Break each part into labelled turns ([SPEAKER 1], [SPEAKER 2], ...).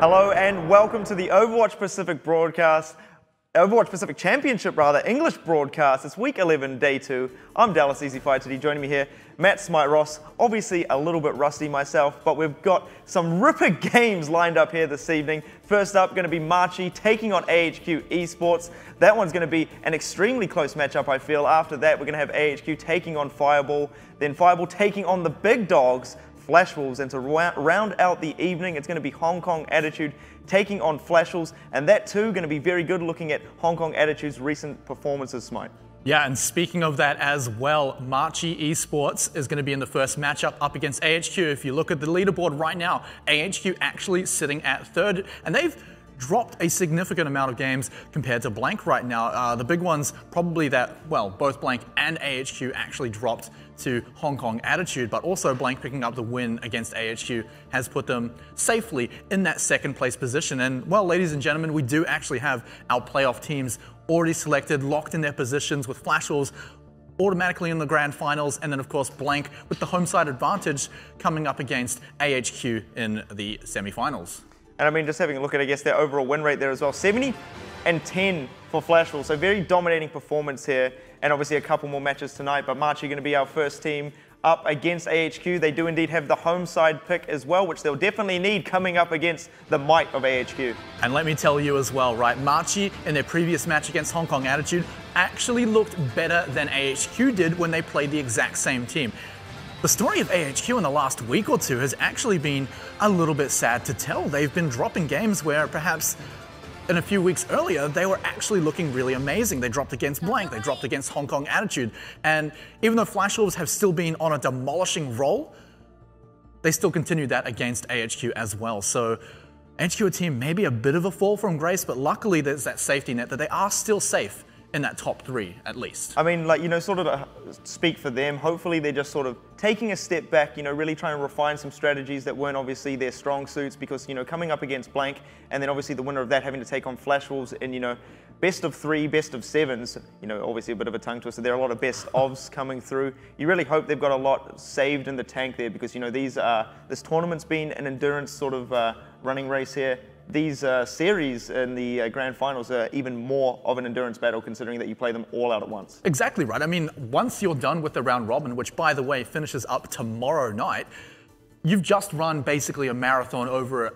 [SPEAKER 1] Hello and welcome to the Overwatch Pacific broadcast, Overwatch Pacific Championship rather, English broadcast. It's week 11, day 2. I'm Dallas Easy Fight today. Joining me here, Matt Smite Ross. Obviously a little bit rusty myself, but we've got some ripper games lined up here this evening. First up, going to be Machi taking on AHQ Esports. That one's going to be an extremely close matchup, I feel. After that, we're going to have AHQ taking on Fireball, then Fireball taking on the big dogs, Flash Wolves, and to round out the evening, it's going to be Hong Kong Attitude taking on Flash Wolves, and that too going to be very good looking at Hong Kong Attitude's recent performances, Smite. Yeah, and speaking of that as well, Machi Esports is going to be in the first matchup up against AHQ. If you look at the leaderboard right now, AHQ actually sitting at third, and they've dropped a significant amount of games compared to Blank right now. The big ones probably that, well, both Blank and AHQ actually dropped to Hong Kong Attitude, but also Blank picking up the win against AHQ has put them safely in that second place position. And well, ladies and gentlemen, we do actually have our playoff teams already selected, locked in their positions, with Flash Wolves automatically in the grand finals, and then of course Blank with the home side advantage coming up against AHQ in the semi-finals. And I mean, just having a look at, I guess, their overall win rate there as well, 70-10 for Flash Wolves, so very dominating performance here, and obviously a couple more matches tonight, but Machi going to be our first team up against AHQ. They do indeed have the home side pick as well, which they'll definitely need coming up against the might of AHQ. And let me tell you as well, right, Machi in their previous match against Hong Kong Attitude actually looked better than AHQ did when they played the exact same team. The story of AHQ in the last week or two has actually been a little bit sad to tell. They've been dropping games where perhaps in a few weeks earlier, they were actually looking really amazing. They dropped against Blank, they dropped against Hong Kong Attitude, and even though Flash Wolves have still been on a demolishing roll, they still continued that against AHQ as well. So AHQ, a team maybe a bit of a fall from grace, but luckily there's that safety net that they are still safe in that top 3, at least. I mean, like, you know, sort of to speak for them, hopefully they're just sort of taking a step back, you know, really trying to refine some strategies that weren't obviously their strong suits, because, you know, coming up against Blank, and then obviously the winner of that having to take on Flash Wolves in, you know, best of 3, best of 7s, you know, obviously a bit of a tongue twister. There are a lot of best ofs coming through. You really hope they've got a lot saved in the tank there, because, you know, this tournament's been an endurance sort of running race here. These series in the grand finals are even more of an endurance battle, considering that you play them all out at once. Exactly right. I mean, once you're done with the round robin, which by the way finishes up tomorrow night, you've just run basically a marathon over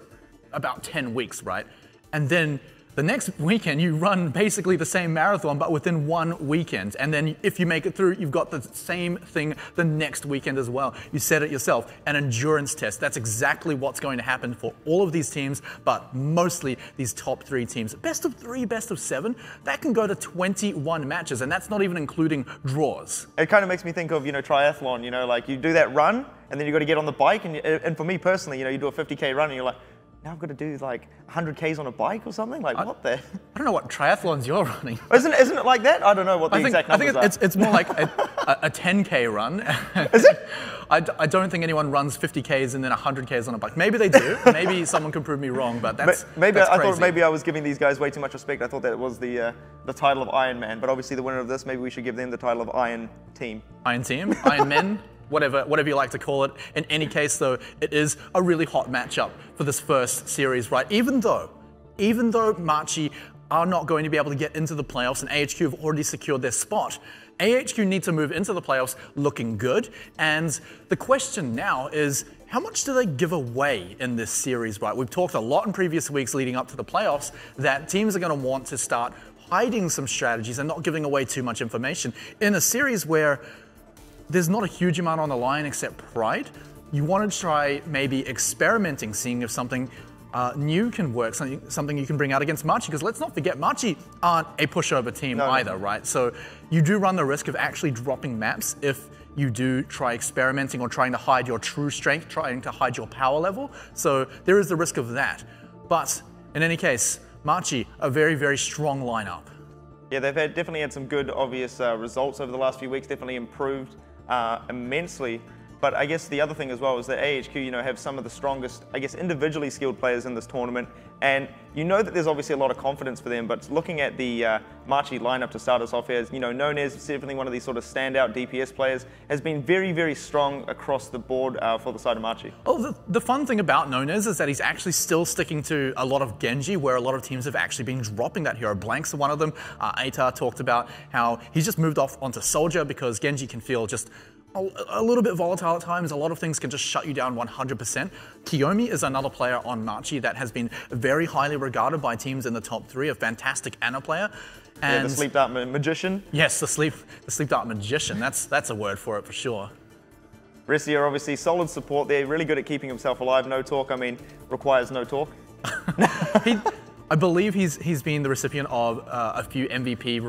[SPEAKER 1] about 10 weeks, right? And then the next weekend, you run basically the same marathon, but within 1 weekend. And then if you make it through, you've got the same thing the next weekend as well. You said it yourself, an endurance test. That's exactly what's going to happen for all of these teams, but mostly these top 3 teams. Best of 3, best of 7, that can go to 21 matches, and that's not even including draws. It kind of makes me think of, you know, triathlon, you know, like you do that run, and then you got to get on the bike, and for me personally, you know, you do a 50K run, and you're like, now I've got to do like 100 Ks on a bike or something? Like, what the? I don't know what triathlons you're running. Isn't it like that? I don't know what the exact numbers are. I think it's more like a 10K run. Is it? I don't think anyone runs 50 Ks and then 100 Ks on a bike. Maybe they do. Maybe someone can prove me wrong, but that's crazy. I thought maybe I was giving these guys way too much respect. I thought that it was the title of Iron Man, but obviously the winner of this, maybe we should give them the title of Iron Team. Iron Team? Iron Men? Whatever you like to call it. In any case, though, it is a really hot matchup for this first series, right? Even though Machi are not going to be able to get into the playoffs and AHQ have already secured their spot, AHQ need to move into the playoffs looking good. And the question now is, how much do they give away in this series, right? We've talked a lot in previous weeks leading up to the playoffs that teams are going to want to start hiding some strategies and not giving away too much information. In a series where there's not a huge amount on the line except pride, you want to try maybe experimenting, seeing if something new can work, something you can bring out against Machi, because let's not forget, Machi aren't a pushover team either, right? So you do run the risk of actually dropping maps if you do try experimenting or trying to hide your true strength, trying to hide your power level. So there is the risk of that. But in any case, Machi, a very, very strong lineup. Yeah, they've definitely had some good, obvious results over the last few weeks, definitely improved immensely. But I guess the other thing as well is that AHQ, you know, have some of the strongest, I guess, individually skilled players in this tournament. And you know that there's obviously a lot of confidence for them, but looking at the Machi lineup to start us off here, known as definitely one of these sort of standout DPS players, has been very, very strong across the board for the side of Machi.
[SPEAKER 2] Well, the fun thing about Nunez is that he's actually still sticking to a lot of Genji, where a lot of teams have actually been dropping that hero. Blank's one of them. Atar talked about how he's just moved off onto Soldier because Genji can feel just a little bit volatile at times. A lot of things can just shut you down 100%. Kiyomi is another player on Machi that has been very highly regarded by teams in the top 3, a fantastic Ana player. And
[SPEAKER 1] the Sleep Dart Magician.
[SPEAKER 2] Yes, the Sleep Dart Magician. That's a word for it for sure.
[SPEAKER 1] Ressia, obviously solid support there, really good at keeping himself alive. No talk, requires no talk.
[SPEAKER 2] I believe he's been the recipient of a few MVP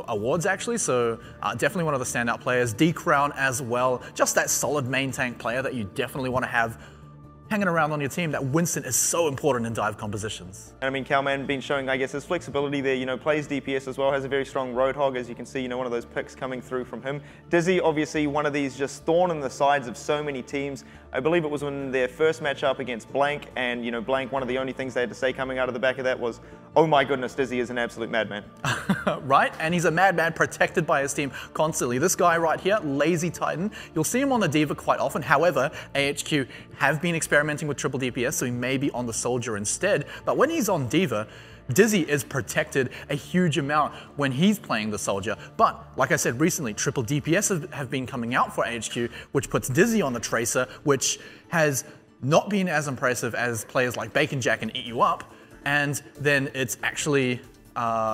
[SPEAKER 2] awards actually, so definitely one of the standout players. D-Crown as well, just that solid main tank player that you definitely want to have hanging around on your team. That Winston is so important in dive compositions.
[SPEAKER 1] And Calman been showing, I guess, his flexibility there, plays DPS as well, has a very strong Roadhog, as you can see, one of those picks coming through from him. Dizzy, obviously, one of these just thorn in the sides of so many teams. I believe it was when their first matchup against Blank, and, Blank, one of the only things they had to say coming out of the back of that was, oh my goodness, Dizzy is an absolute madman.
[SPEAKER 2] Right? And he's a madman protected by his team constantly. This guy right here, Lazy Titan, you'll see him on the Diva quite often. However, AHQ have been experimenting with triple DPS, so he may be on the Soldier instead. But when he's on Diva, Dizzy is protected a huge amount when he's playing the Soldier. But, like I said recently, triple DPS have been coming out for AHQ, which puts Dizzy on the Tracer, which has not been as impressive as players like Bacon Jack and Eat You Up. And then it's actually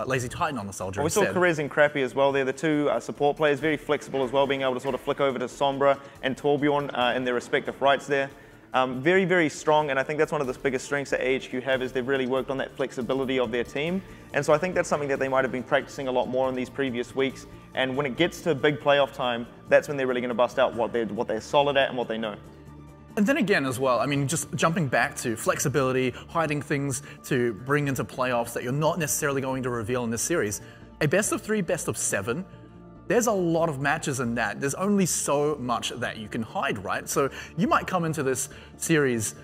[SPEAKER 2] Lazy Titan on the Soldier
[SPEAKER 1] We
[SPEAKER 2] instead.
[SPEAKER 1] saw Perez and Crappy as well. They're the two support players, very flexible as well, being able to sort of flick over to Sombra and Torbjorn in their respective rights there. Very, very strong, and I think that's one of the biggest strengths that AHQ have, is they've really worked on that flexibility of their team. And so I think that's something that they might have been practicing a lot more in these previous weeks. And when it gets to big playoff time, that's when they're really going to bust out what they're solid at and what they know.
[SPEAKER 2] And then again as well, just jumping back to flexibility, hiding things to bring into playoffs that you're not necessarily going to reveal in this series. A best of 3, best of 7, there's a lot of matches in that. There's only so much that you can hide, right? So you might come into this series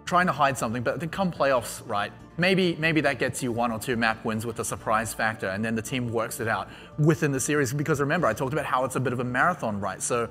[SPEAKER 2] trying to hide something, but then come playoffs, right? Maybe that gets you 1 or 2 map wins with a surprise factor, and then the team works it out within the series. Because remember, I talked about how it's a bit of a marathon, right? So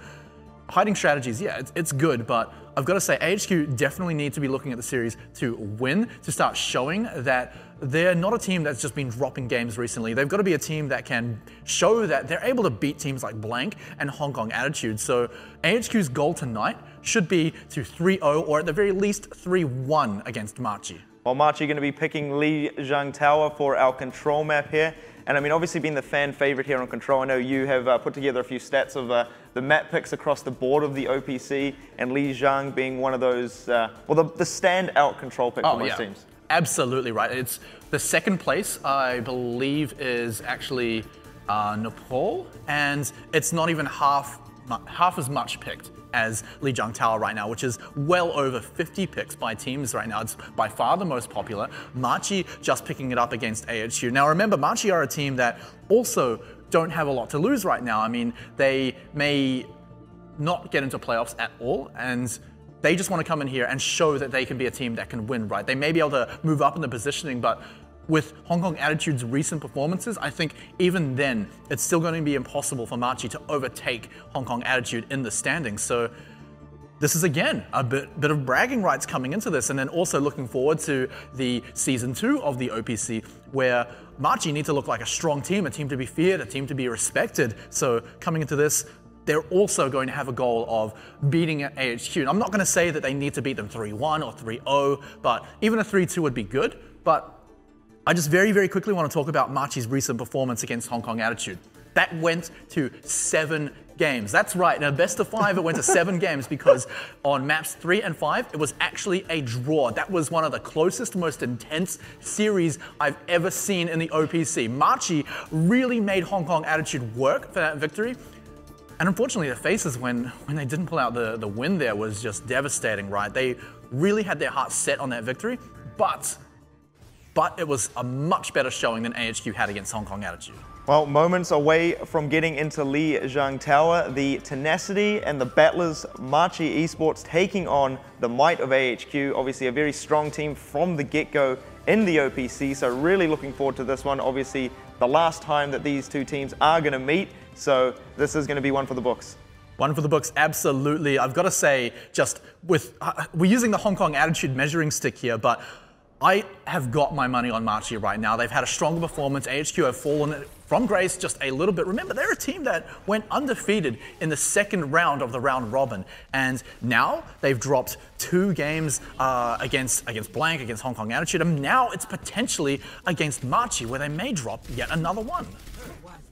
[SPEAKER 2] hiding strategies, yeah, it's good, but I've got to say, AHQ definitely need to be looking at the series to win, to start showing that they're not a team that's just been dropping games recently. They've got to be a team that can show that they're able to beat teams like Blank and Hong Kong Attitude. So AHQ's goal tonight should be to 3-0, or at the very least 3-1 against Machi.
[SPEAKER 1] Well, Machi going to be picking Lijiang Tower for our control map here. And obviously being the fan favorite here on Control, I know you have put together a few stats of the map picks across the board of the OPC, and Lijiang being one of those, the standout control pick for most teams.
[SPEAKER 2] Absolutely right. It's the second place, I believe, is actually Nepal, and it's not even half as much picked as Lijiang Tower right now, which is well over 50 picks by teams right now. It's by far the most popular. Machi just picking it up against AHQ. Now remember, Machi are a team that also don't have a lot to lose right now. They may not get into playoffs at all, and they just want to come in here and show that they can be a team that can win, right? They may be able to move up in the positioning, but with Hong Kong Attitude's recent performances, I think even then, it's still going to be impossible for Machi to overtake Hong Kong Attitude in the standings. So this is, again, a bit of bragging rights coming into this, and then also looking forward to the Season 2 of the OPC, where Machi need to look like a strong team, a team to be feared, a team to be respected. So coming into this, they're also going to have a goal of beating AHQ. And I'm not going to say that they need to beat them 3-1 or 3-0, but even a 3-2 would be good. But I just very, very quickly want to talk about Machi's recent performance against Hong Kong Attitude. That went to 7 games. That's right, in a best of 5, it went to 7 games, because on maps 3 and 5, it was actually a draw. That was one of the closest, most intense series I've ever seen in the OPC. Machi really made Hong Kong Attitude work for that victory. And unfortunately, the faces when they didn't pull out the win there was just devastating, right? They really had their hearts set on that victory, but it was a much better showing than AHQ had against Hong Kong Attitude.
[SPEAKER 1] Well, moments away from getting into Lijiang Tower, the tenacity and the battlers Machi Esports taking on the might of AHQ. Obviously a very strong team from the get-go in the OPC, so really looking forward to this one. Obviously the last time that these two teams are going to meet, so this is going to be one for the books.
[SPEAKER 2] One for the books, absolutely. I've got to say, just with, we're using the Hong Kong attitude measuring stick here, but I have got my money on Machi right now. They've had a stronger performance. AHQ have fallen from grace just a little bit. Remember, they're a team that went undefeated in the second round of the round robin. And now they've dropped 2 games against Blank, against Hong Kong Attitude. And now it's potentially against Machi, where they may drop yet another one.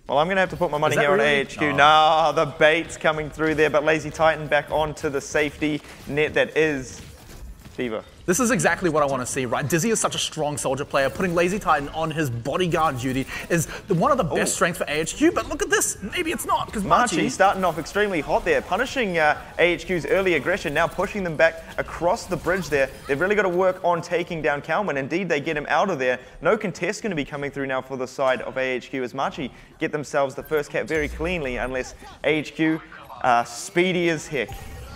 [SPEAKER 1] Well, I'm going to have to put my money here
[SPEAKER 2] really?
[SPEAKER 1] on AHQ. No, the bait's coming through there, but Lazy Titan back onto the safety net that is Diva.
[SPEAKER 2] This is exactly what I want to see, right? Dizzy is such a strong soldier player. Putting Lazy Titan on his bodyguard duty is one of the best strengths for AHQ, but look at this. Maybe it's not, because
[SPEAKER 1] Machi starting off extremely hot there, punishing AHQ's early aggression, now pushing them back across the bridge there. They've really got to work on taking down Kalman. Indeed, they get him out of there. No contest going to be coming through now for the side of AHQ as Machi get themselves the first cap very cleanly, unless AHQ speedy as heck.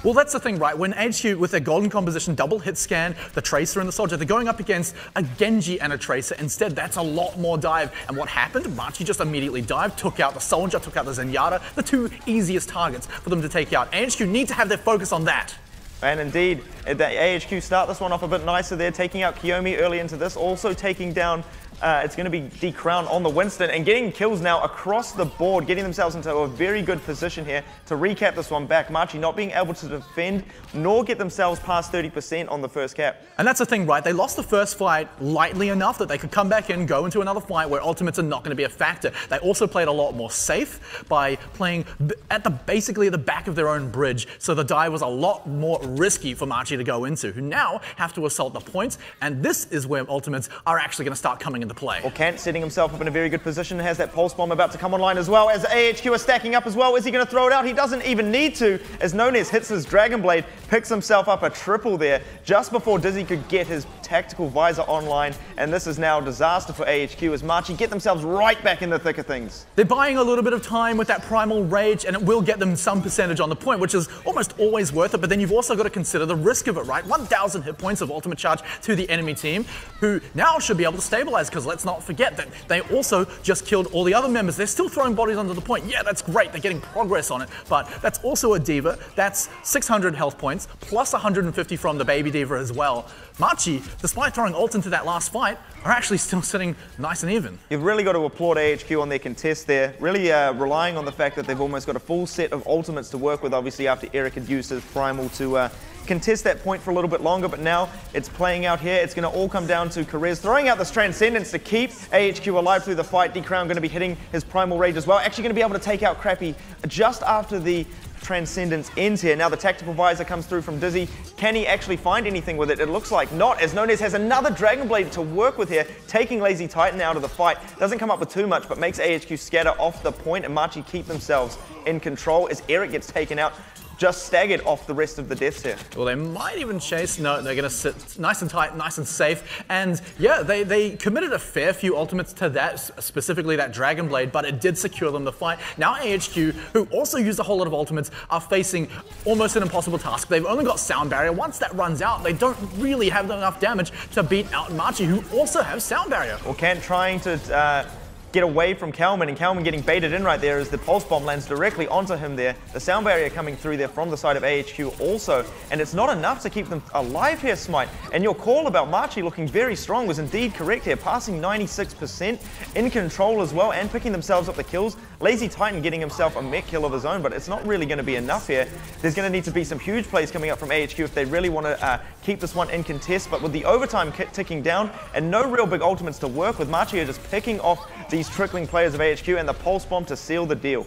[SPEAKER 2] Well, that's the thing, right? When AHQ, with their golden composition, double hit scan, the Tracer and the Soldier, they're going up against a Genji and a Tracer. Instead, that's a lot more dive. And what happened? Machi just immediately dived, took out the Soldier, took out the Zenyatta, the 2 easiest targets for them to take out. AHQ need to have their focus on that.
[SPEAKER 1] And indeed, the AHQ start this one off a bit nicer there, taking out Kiyomi early into this, also taking down it's going to be D-Crown on the Winston and getting kills now across the board, getting themselves into a very good position here to recap this one back. Machi not being able to defend nor get themselves past 30% on the first cap.
[SPEAKER 2] And that's the thing, right? They lost the first fight lightly enough that they could come back in, go into another fight where ultimates are not going to be a factor. They also played a lot more safe by playing at basically the back of their own bridge, so the dive was a lot more risky for Machi to go into, who now have to assault the points, and this is where ultimates are actually going to start coming into play.
[SPEAKER 1] Well, Kant setting himself up in a very good position, has that pulse bomb about to come online as well, as AHQ are stacking up as well. Is he going to throw it out? He doesn't even need to, as Nonez hits his Dragon Blade, picks himself up a triple there, just before Dizzy could get his tactical visor online, and this is now a disaster for AHQ as Machi get themselves right back in the thick of things.
[SPEAKER 2] They're buying a little bit of time with that Primal Rage, and it will get them some percentage on the point, which is almost always worth it, but then you've also got to consider the risk of it, right? 1,000 hit points of ultimate charge to the enemy team, who now should be able to stabilize, because let's not forget that they also just killed all the other members. They're still throwing bodies onto the point. Yeah, that's great. They're getting progress on it, but that's also a Diva. That's 600 health points, plus 150 from the baby Diva as well. Machi, despite throwing ult into that last fight, are actually still sitting nice and even.
[SPEAKER 1] You've really got to applaud AHQ on their contest there, really relying on the fact that they've almost got a full set of ultimates to work with, obviously after Eric had used his Primal to contest that point for a little bit longer, but now it's playing out here. It's going to all come down to Karez throwing out this Transcendence to keep AHQ alive through the fight. D-Crown going to be hitting his Primal Rage as well, actually going to be able to take out Crappy just after the Transcendence ends here. Now the tactical visor comes through from Dizzy. Can he actually find anything with it? It looks like not, as Nonez has another Dragon Blade to work with here, taking Lazy Titan out of the fight. Doesn't come up with too much, but makes AHQ scatter off the point, and Machi keep themselves in control as Eric gets taken out. Just staggered off the rest of the deaths here.
[SPEAKER 2] Well, they might even chase. No, they're going to sit nice and tight, nice and safe. And yeah, they committed a fair few ultimates to that, specifically that Dragon Blade, but it did secure them the fight. Now AHQ, who also used a whole lot of ultimates, are facing almost an impossible task. They've only got Sound Barrier. Once that runs out, they don't really have enough damage to beat out Machi, who also have Sound Barrier.
[SPEAKER 1] Well, Kant trying to get away from Kalman, and Kalman getting baited in right there as the Pulse Bomb lands directly onto him there. The Sound Barrier coming through there from the side of AHQ also, and it's not enough to keep them alive here, Smite. And your call about Machi looking very strong was indeed correct here, passing 96%, in control as well, and picking themselves up the kills. Lazy Titan getting himself a mech kill of his own, but it's not really going to be enough here. There's going to need to be some huge plays coming up from AHQ if they really want to keep this one in contest, but with the overtime ticking down and no real big ultimates to work with, Machi are just picking off these trickling players of AHQ and the Pulse Bomb to seal the deal.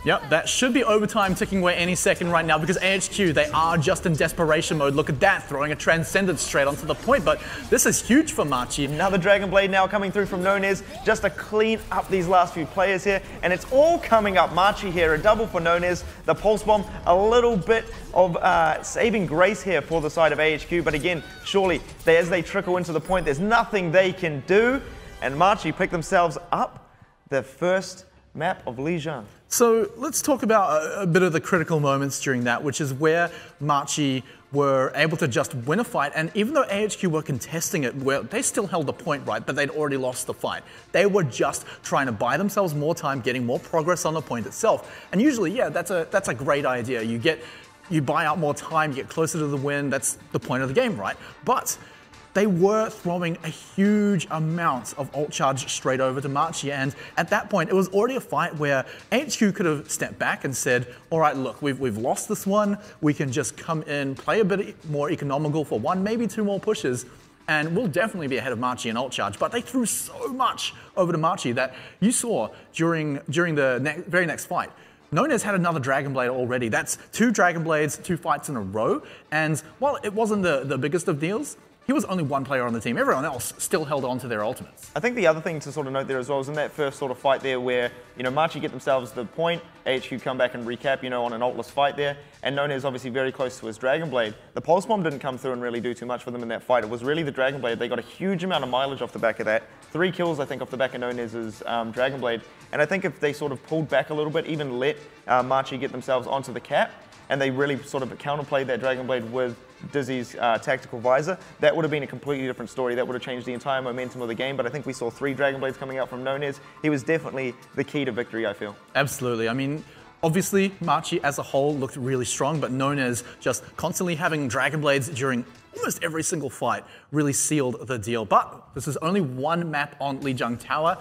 [SPEAKER 2] Yep, that should be overtime ticking away any second right now, because AHQ, they are just in desperation mode. Look at that, throwing a Transcendence straight onto the point, but this is huge for Machi.
[SPEAKER 1] Another Dragon Blade now coming through from Nonez, just to clean up these last few players here, and it's all coming up Machi here. A double for Nonez, the Pulse Bomb, a little bit of saving grace here for the side of AHQ, but again, surely, as they trickle into the point, there's nothing they can do, and Machi pick themselves up the first map of Lijiang.
[SPEAKER 2] So let's talk about a bit of the critical moments during that, which is where Machi were able to just win a fight, and even though AHQ were contesting it, well, they still held the point, right, but they'd already lost the fight. They were just trying to buy themselves more time, getting more progress on the point itself. And usually, yeah, that's a great idea. You buy out more time, you get closer to the win, that's the point of the game, right? But they were throwing a huge amount of ult charge straight over to Machi, and at that point, it was already a fight where AHQ could have stepped back and said, all right, look, we've lost this one, we can just come in, play a bit more economical for one, maybe two more pushes, and we'll definitely be ahead of Machi in ult charge. But they threw so much over to Machi that you saw during the very next fight. Nonez had another Dragon Blade already. That's 2 Dragon Blades, 2 fights in a row, and while it wasn't the biggest of deals, he was only one player on the team. Everyone else still held on to their ultimates.
[SPEAKER 1] I think the other thing to sort of note there as well is in that first sort of fight there where, Machi get themselves the point, AHQ come back and recap, on an ultless fight there, and Nonez obviously very close to his Dragon Blade. The Pulse Bomb didn't come through and really do too much for them in that fight. It was really the Dragon Blade. They got a huge amount of mileage off the back of that. 3 kills, I think, off the back of Nonez's Dragon Blade. And I think if they sort of pulled back a little bit, even let Machi get themselves onto the cap, and they really sort of counterplayed that Dragon Blade with Dizzy's tactical visor, that would have been a completely different story. That would have changed the entire momentum of the game, but I think we saw 3 Dragon Blades coming out from Nonez. He was definitely the key to victory, I feel.
[SPEAKER 2] Absolutely. I mean, obviously, Machi as a whole looked really strong, but Nonez just constantly having Dragon Blades during almost every single fight really sealed the deal. But this is only one map on Lijiang Tower.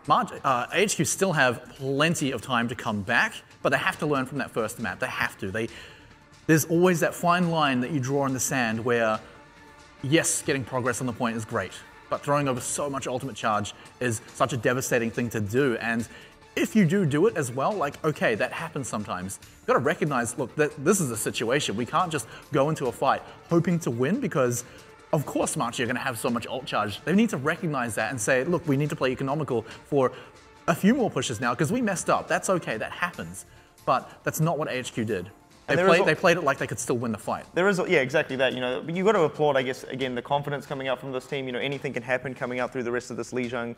[SPEAKER 2] AHQ still have plenty of time to come back, but they have to learn from that first map. They have to. There's always that fine line that you draw in the sand where, yes, getting progress on the point is great, but throwing over so much ultimate charge is such a devastating thing to do. And if you do it as well, like, okay, that happens sometimes. You've got to recognize, look, this is a situation. We can't just go into a fight hoping to win because, of course, Machi are going to have so much ult charge. They need to recognize that and say, look, we need to play economical for a few more pushes now because we messed up. That's okay, that happens. But that's not what AHQ did. They played it like they could still win the fight.
[SPEAKER 1] There is, yeah, exactly that. But you've got to applaud, I guess, again, the confidence coming out from this team. Anything can happen coming out through the rest of this Lijiang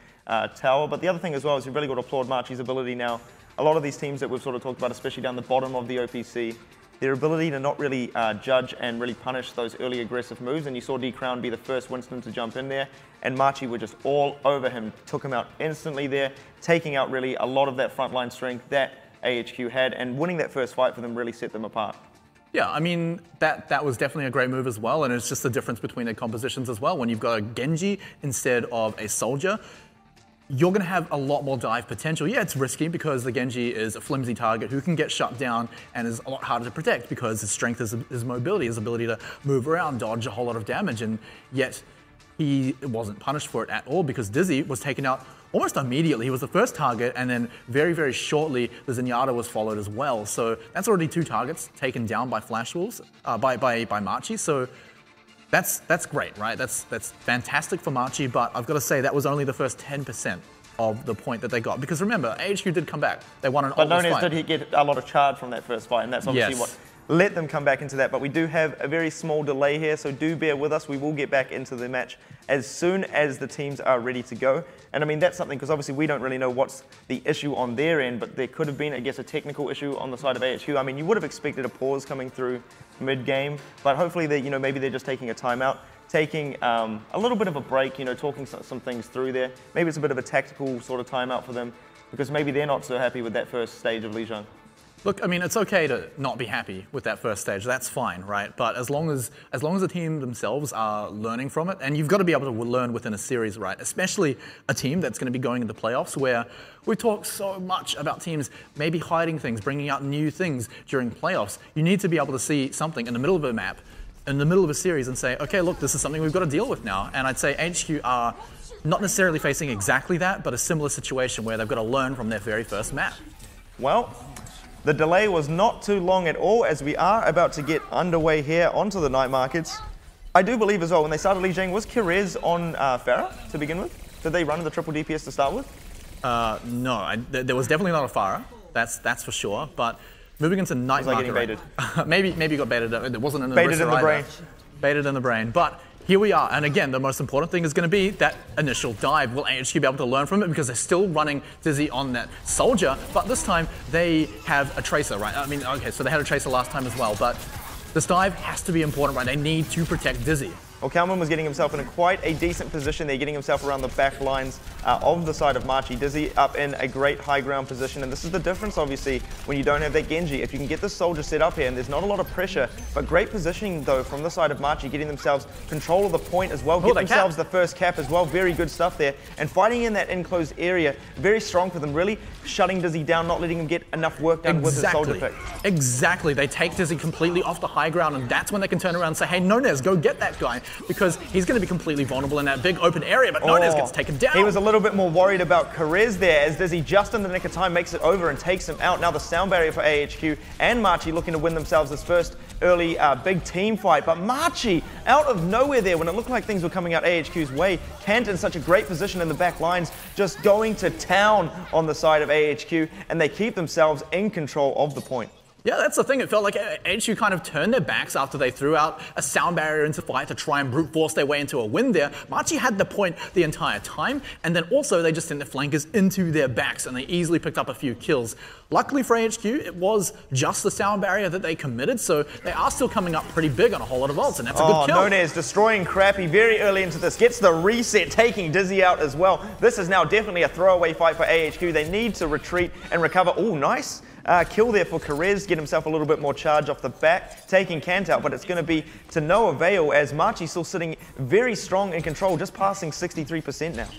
[SPEAKER 1] Tower. But the other thing as well is you've really got to applaud Machi's ability now. A lot of these teams that we've sort of talked about, especially down the bottom of the OPC, their ability to not really judge and really punish those early aggressive moves. And you saw D-Crown be the first Winston to jump in there. And Machi were just all over him, took him out instantly there, taking out really a lot of that frontline strength that AHQ had, and winning that first fight for them really set them apart.
[SPEAKER 2] Yeah, I mean, that was definitely a great move as well, and it's just the difference between their compositions as well. When you've got a Genji instead of a soldier, you're going to have a lot more dive potential. Yeah, it's risky because the Genji is a flimsy target who can get shut down and is a lot harder to protect because his strength is his mobility, his ability to move around, dodge a whole lot of damage, and yet he wasn't punished for it at all because Dizzy was taken out almost immediately. He was the first target, and then very, very shortly, the Zenyatta was followed as well. So that's already 2 targets taken down by Flash Wolves, by Machi. So that's great, right? That's fantastic for Machi, but I've got to say that was only the first 10% of the point that they got. Because remember, AHQ did come back. They won an ultimate fight.
[SPEAKER 1] But Nonez did get a lot of charge from that first fight, and that's obviously what let them come back into that. But we do have a very small delay here, so do bear with us. We will get back into the match as soon as the teams are ready to go. And I mean, that's something, because obviously we don't really know what's the issue on their end, but there could have been, I guess, a technical issue on the side of AHQ. I mean, you would have expected a pause coming through mid-game, but hopefully they, maybe they're just taking a timeout, taking a little bit of a break, talking some things through there. Maybe it's a bit of a tactical sort of timeout for them, because maybe they're not so happy with that first stage of Lijiang.
[SPEAKER 2] Look, I mean, it's okay to not be happy with that first stage. That's fine, right? But as long as the team themselves are learning from it, and you've got to be able to learn within a series, right? Especially a team that's going to be going into playoffs where we talk so much about teams maybe hiding things, bringing out new things during playoffs. You need to be able to see something in the middle of a map, in the middle of a series and say, okay, look, this is something we've got to deal with now. And I'd say HQ are not necessarily facing exactly that, but a similar situation where they've got to learn from their very first map.
[SPEAKER 1] Well, the delay was not too long at all, as we are about to get underway here onto the night markets. I do believe as well, when they started Lijiang, was Kirez on Pharah to begin with? Did they run the triple DPS to start with?
[SPEAKER 2] No, there was definitely not a Pharah, that's for sure, but moving into night market,
[SPEAKER 1] getting baited?
[SPEAKER 2] maybe got baited. It wasn't an
[SPEAKER 1] baited in the brain.
[SPEAKER 2] Baited in the brain, but Here we are, and again, the most important thing is going to be that initial dive. Will AHQ be able to learn from it? Because they're still running Dizzy on that soldier, but this time they have a Tracer, right? I mean, okay, so they had a Tracer last time as well, but this dive has to be important, right? They need to protect Dizzy.
[SPEAKER 1] Well, Kalman was getting himself in quite a decent position there, getting himself around the back lines of the side of Machi. Dizzy up in a great high ground position, and this is the difference, obviously, when you don't have that Genji. If you can get the soldier set up here, and there's not a lot of pressure, but great positioning, though, from the side of Machi, getting themselves control of the point as well, get themselves the first cap as well. Very good stuff there. And fighting in that enclosed area, very strong for them, really shutting Dizzy down, not letting him get enough work done with his soldier pick.
[SPEAKER 2] Exactly. They take Dizzy completely off the high ground, and that's when they can turn around and say, hey, Nonez, go get that guy, because he's going to be completely vulnerable in that big open area, but Nonez gets taken down.
[SPEAKER 1] He was a little bit more worried about Karez there, as Dizzy just in the nick of time makes it over and takes him out. Now the sound barrier for AHQ and Machi looking to win themselves this first early big team fight, but Machi out of nowhere there when it looked like things were coming out AHQ's way. Kent in such a great position in the back lines, just going to town on the side of AHQ, and they keep themselves in control of the point.
[SPEAKER 2] Yeah, that's the thing. It felt like HQ kind of turned their backs after they threw out a sound barrier into fight to try and brute force their way into a win there. Machi had the point the entire time, and then also they just sent the flankers into their backs, and they easily picked up a few kills. Luckily for HQ, it was just the sound barrier that they committed, so they are still coming up pretty big on a whole lot of ults, and that's a good kill.
[SPEAKER 1] Nonez destroying Crappy very early into this, gets the reset, taking Dizzy out as well. This is now definitely a throwaway fight for AHQ. They need to retreat and recover. Oh, nice. Kill there for Karez, get himself a little bit more charge off the back, taking Kant out, but it's going to be to no avail as Machi still sitting very strong in control, just passing 63% now.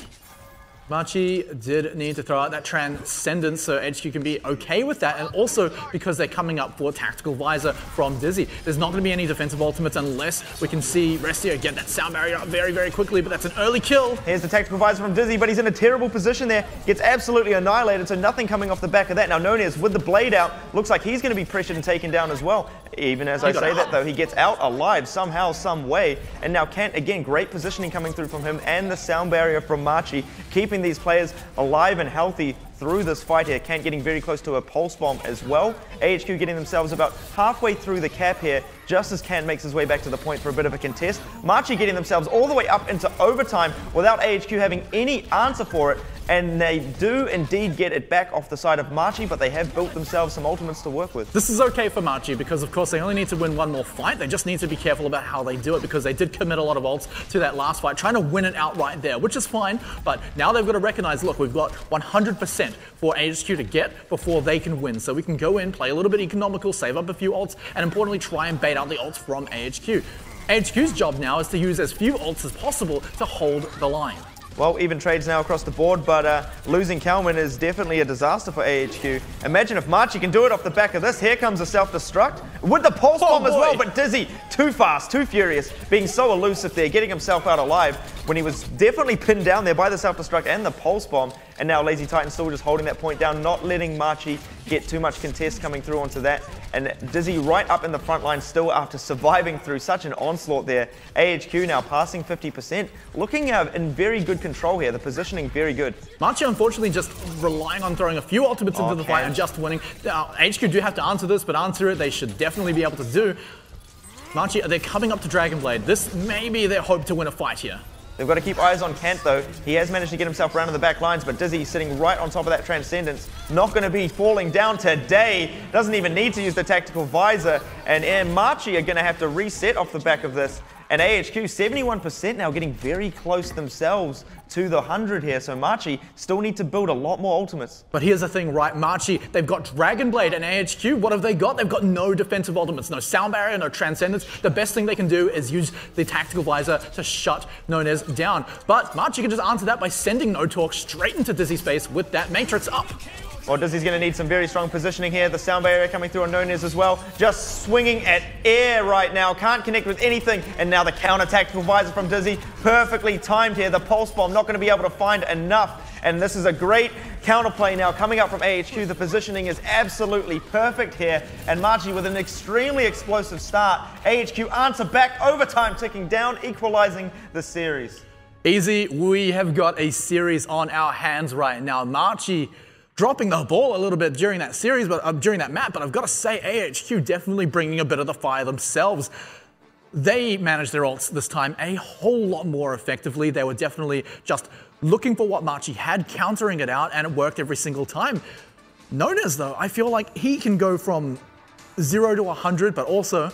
[SPEAKER 2] Machi did need to throw out that Transcendence so HQ can be okay with that, and also because they're coming up for a Tactical Visor from Dizzy. There's not going to be any defensive ultimates unless we can see Restio get that sound barrier up very, very quickly, but that's an early kill.
[SPEAKER 1] Here's the Tactical Visor from Dizzy, but he's in a terrible position there. Gets absolutely annihilated, so nothing coming off the back of that. Now Nonez with the blade out, looks like he's going to be pressured and taken down as well. Even as I say that, though, he gets out alive somehow, some way. And now Kent, again, great positioning coming through from him and the sound barrier from Machi, keeping these players alive and healthy through this fight here. Kent getting very close to a pulse bomb as well. AHQ getting themselves about halfway through the cap here, just as Kent makes his way back to the point for a bit of a contest. Machi getting themselves all the way up into overtime without AHQ having any answer for it. And they do indeed get it back off the side of Machi, but they have built themselves some ultimates to work with.
[SPEAKER 2] This is okay for Machi because, of course, they only need to win one more fight. They just need to be careful about how they do it because they did commit a lot of ults to that last fight, trying to win it outright there, which is fine. But now they've got to recognize, look, we've got 100% for HQ to get before they can win. So we can go in, play a little bit economical, save up a few ults, and importantly, try and bait out the ults from AHQ. AHQ's job now is to use as few ults as possible to hold the line.
[SPEAKER 1] Well, even trades now across the board, but losing Kalman is definitely a disaster for AHQ. Imagine if Machi can do it off the back of this. Here comes a self-destruct with the pulse bomb as well, but Dizzy, too fast, too furious, being so elusive there, getting himself out alive when he was definitely pinned down there by the self-destruct and the pulse bomb. And now Lazy Titan still just holding that point down, not letting Machi get too much contest coming through onto that. And Dizzy right up in the front line still after surviving through such an onslaught there. AHQ now passing 50%, looking in very good control here. The positioning very good.
[SPEAKER 2] Machi unfortunately just relying on throwing a few ultimates into the fight and just winning. Now, HQ do have to answer this, but answer it they should definitely be able to do. Machi, they're coming up to Dragon Blade. This may be their hope to win a fight here.
[SPEAKER 1] They've got to keep eyes on Kent, though. He has managed to get himself around to the back lines, but Dizzy sitting right on top of that Transcendence. Not going to be falling down today. Doesn't even need to use the Tactical Visor. And Machi are going to have to reset off the back of this. And AHQ, 71% now, getting very close themselves to the 100 here. So Machi still need to build a lot more ultimates.
[SPEAKER 2] But here's the thing, right? Machi, they've got Dragon Blade and AHQ. What have they got? They've got no defensive ultimates, no sound barrier, no Transcendence. The best thing they can do is use the Tactical Visor to shut Nonez down. But Machi can just answer that by sending No Talk straight into Dizzy's face with that Matrix up.
[SPEAKER 1] Well, Dizzy's going to need some very strong positioning here. The sound barrier coming through on Nonez as well. Just swinging at air right now. Can't connect with anything. And now the counter tactical visor from Dizzy. Perfectly timed here. The pulse bomb not going to be able to find enough. And this is a great counterplay now coming up from AHQ. The positioning is absolutely perfect here. And Machi with an extremely explosive start. AHQ answer back. Overtime ticking down, equalizing the series.
[SPEAKER 2] Easy. We have got a series on our hands right now. Machi dropping the ball a little bit during that series, but during that map, but I've got to say AHQ definitely bringing a bit of the fire themselves. they managed their ults this time a whole lot more effectively. They were definitely just looking for what Machi had, countering it out, and it worked every single time. Nonez, though, I feel like he can go from 0 to 100, but also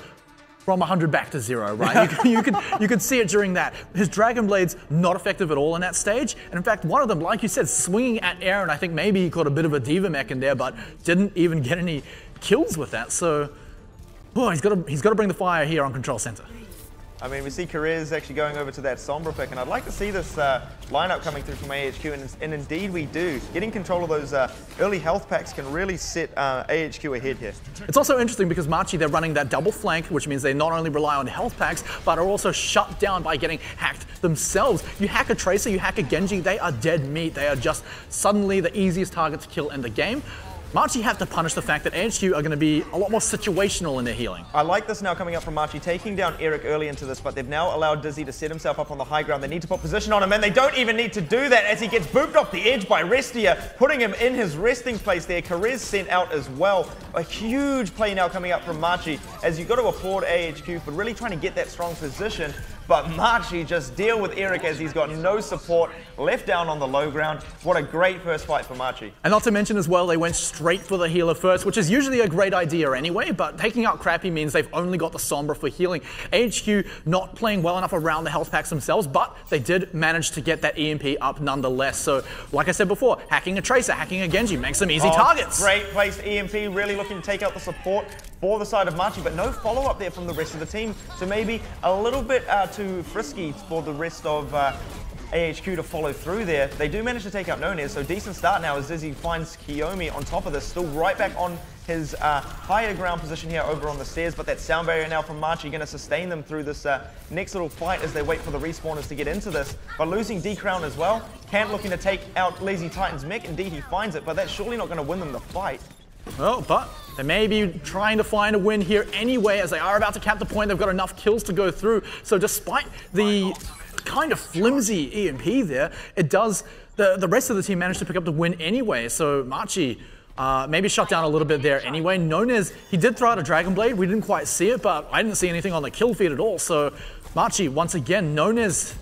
[SPEAKER 2] from 100 back to 0, right? You could see it during that. His Dragon Blade's not effective at all in that stage. And in fact, one of them, like you said, swinging at air, and I think maybe he caught a bit of a Diva mech in there, but didn't even get any kills with that. So, boy, he's got to bring the fire here on Control Center.
[SPEAKER 1] I mean, we see Carrez actually going over to that Sombra pick, and I'd like to see this lineup coming through from AHQ, and indeed we do. Getting control of those early health packs can really set AHQ ahead here.
[SPEAKER 2] It's also interesting because Machi, they're running that double flank, which means they not only rely on health packs, but are also shut down by getting hacked themselves. You hack a Tracer, you hack a Genji, they are dead meat. They are just suddenly the easiest target to kill in the game. Machi have to punish the fact that AHQ are going to be a lot more situational in their healing.
[SPEAKER 1] I like this now coming up from Machi, taking down Eric early into this, but they've now allowed Dizzy to set himself up on the high ground. They need to put position on him, and they don't even need to do that as he gets booped off the edge by Restia, putting him in his resting place there. Carrez sent out as well. A huge play now coming up from Machi, as you've got to applaud AHQ for really trying to get that strong position. But Machi just deal with Eric as he's got no support, left down on the low ground. What a great first fight for Machi.
[SPEAKER 2] And not to mention as well, they went straight for the healer first, which is usually a great idea anyway, but taking out Crappy means they've only got the Sombra for healing. AHQ not playing well enough around the health packs themselves, but they did manage to get that EMP up nonetheless. So, like I said before, hacking a Tracer, hacking a Genji makes them easy targets.
[SPEAKER 1] Great placed EMP, really looking to take out the support for the side of Machi, but no follow-up there from the rest of the team. So maybe a little bit too frisky for the rest of AHQ to follow through there. They do manage to take out Nonez, so decent start now as Dizzy finds Kiyomi on top of this, still right back on his higher ground position here over on the stairs, but that sound barrier now from Machi going to sustain them through this next little fight as they wait for the respawners to get into this. But losing D-Crown as well, Kant looking to take out Lazy Titan's mech. Indeed, he finds it, but that's surely not going to win them the fight.
[SPEAKER 2] Well, but they may be trying to find a win here anyway, as they are about to cap the point. They've got enough kills to go through. So despite the kind of flimsy EMP there, it does, the rest of the team managed to pick up the win anyway. So Machi maybe shut down a little bit there anyway. Nonez, he did throw out a Dragon Blade. We didn't quite see it, but I didn't see anything on the kill feed at all. So Machi, once again, Nonez,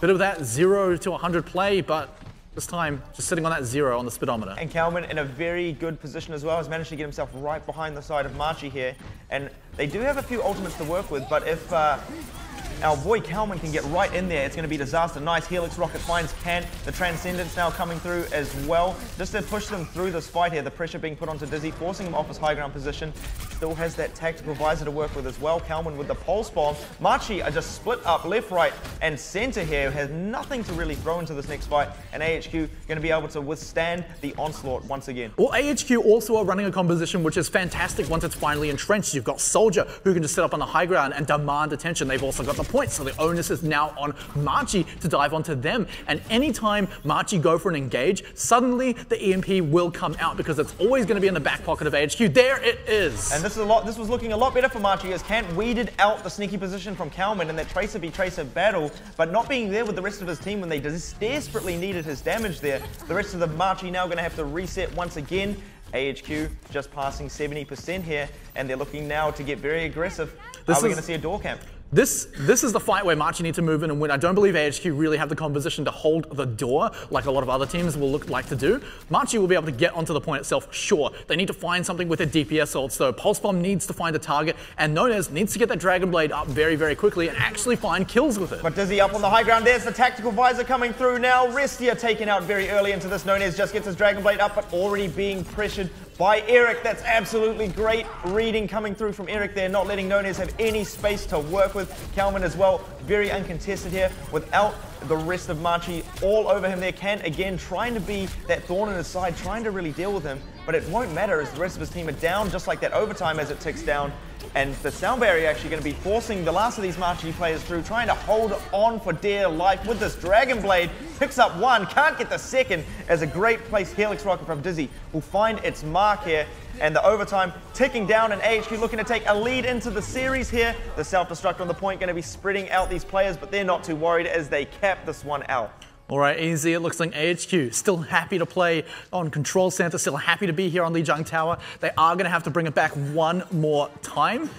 [SPEAKER 2] bit of that 0 to 100 play, but this time, just sitting on that 0 on the speedometer.
[SPEAKER 1] And Kalman in a very good position as well, has managed to get himself right behind the side of Machi here. And they do have a few ultimates to work with, but if our boy Kalman can get right in there, it's going to be disaster. Nice Helix Rocket finds Kant. The Transcendence now coming through as well, just to push them through this fight here. The pressure being put onto Dizzy, forcing him off his high ground position. Still has that tactical visor to work with as well. Kalman with the pulse bomb. Machi are just split up left, right, and center here. Has nothing to really throw into this next fight, and AHQ going to be able to withstand the onslaught once again.
[SPEAKER 2] Well, AHQ also are running a composition which is fantastic once it's finally entrenched. You've got Soldier, who can just sit up on the high ground and demand attention. They've also got the points, so the onus is now on Machi to dive onto them. And anytime Machi go for an engage, suddenly the EMP will come out because it's always going to be in the back pocket of AHQ. There it is.
[SPEAKER 1] And this was looking a lot better for Machi as Kant weeded out the sneaky position from Kalman in that Tracer v Tracer battle, but not being there with the rest of his team when they desperately needed his damage there. The rest of the Machi now going to have to reset once again. AHQ just passing 70% here, and they're looking now to get very aggressive. Are we going to see a door camp?
[SPEAKER 2] This is the fight where Machi need to move in and win. I don't believe AHQ really have the composition to hold the door like a lot of other teams will look like to do. Machi will be able to get onto the point itself, sure. They need to find something with their DPS ults though. Pulse Bomb needs to find a target, and Nonez needs to get that Dragon Blade up very, very quickly and actually find kills with it.
[SPEAKER 1] But Dizzy up on the high ground, there's the tactical visor coming through now. Restia taken out very early into this. Nonez just gets his Dragon Blade up, but already being pressured by Eric. That's absolutely great reading coming through from Eric there, not letting Nonez have any space to work with. Kalman as well, very uncontested here without the rest of Machi all over him there. Kant again trying to be that thorn in his side, trying to really deal with him, but it won't matter as the rest of his team are down just like that overtime as it ticks down. And the sound barrier actually going to be forcing the last of these Machi players through, trying to hold on for dear life with this Dragon Blade. Picks up one, can't get the second, as a great placed Helix Rocket from Dizzy will find its mark here. And the overtime ticking down, and AHQ looking to take a lead into the series here. The self-destruct on the point going to be spreading out these players, but they're not too worried as they cap this one out.
[SPEAKER 2] All right, easy. It looks like AHQ still happy to play on Control Center, still happy to be here on Lijiang Tower. They are going to have to bring it back one more time.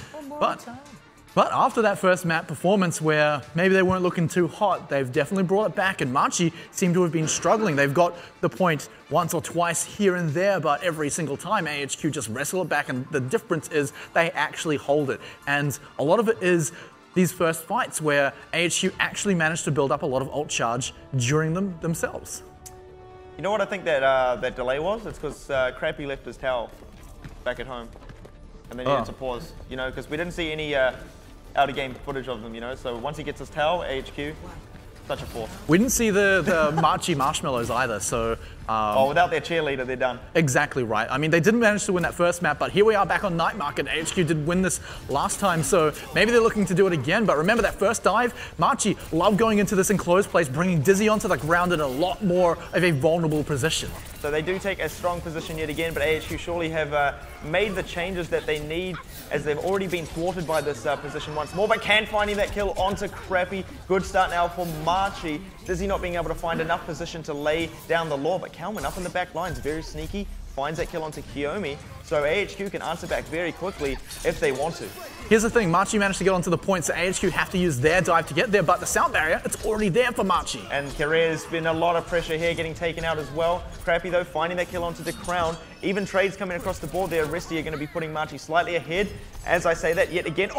[SPEAKER 2] But after that first map performance where maybe they weren't looking too hot, they've definitely brought it back, and Machi seem to have been struggling. They've got the point once or twice here and there, but every single time AHQ just wrestle it back, and the difference is they actually hold it. And a lot of it is these first fights where AHQ actually managed to build up a lot of ult charge during them themselves.
[SPEAKER 1] You know what I think that that delay was? It's because Crappy left his towel back at home, and then he had to pause. You know, because we didn't see any out-of-game footage of them. You know, so once he gets his towel, AHQ, such a force.
[SPEAKER 2] We didn't see the Machi marshmallows either, so...
[SPEAKER 1] without their cheerleader, they're done.
[SPEAKER 2] Exactly right. I mean, they didn't manage to win that first map, but here we are back on Night Market. AHQ did win this last time, so maybe they're looking to do it again. But remember that first dive? Machi loved going into this enclosed place, bringing Dizzy onto the ground in a lot more of a vulnerable position.
[SPEAKER 1] So they do take a strong position yet again, but AHQ surely have made the changes that they need, as they've already been thwarted by this position once more. But can finding that kill onto Crappy. Good start now for Machi. Dizzy not being able to find enough position to lay down the law, but Kalman up in the back lines, very sneaky, finds that kill onto Kiyomi. So AHQ can answer back very quickly if they want to.
[SPEAKER 2] Here's the thing, Machi managed to get onto the point, so AHQ have to use their dive to get there, but the sound barrier, it's already there for Machi.
[SPEAKER 1] And Carrera's been a lot of pressure here, getting taken out as well. Crappy though, finding that kill onto the Crown. Even trades coming across the board there. Risty are going to be putting Machi slightly ahead. As I say that, yet again,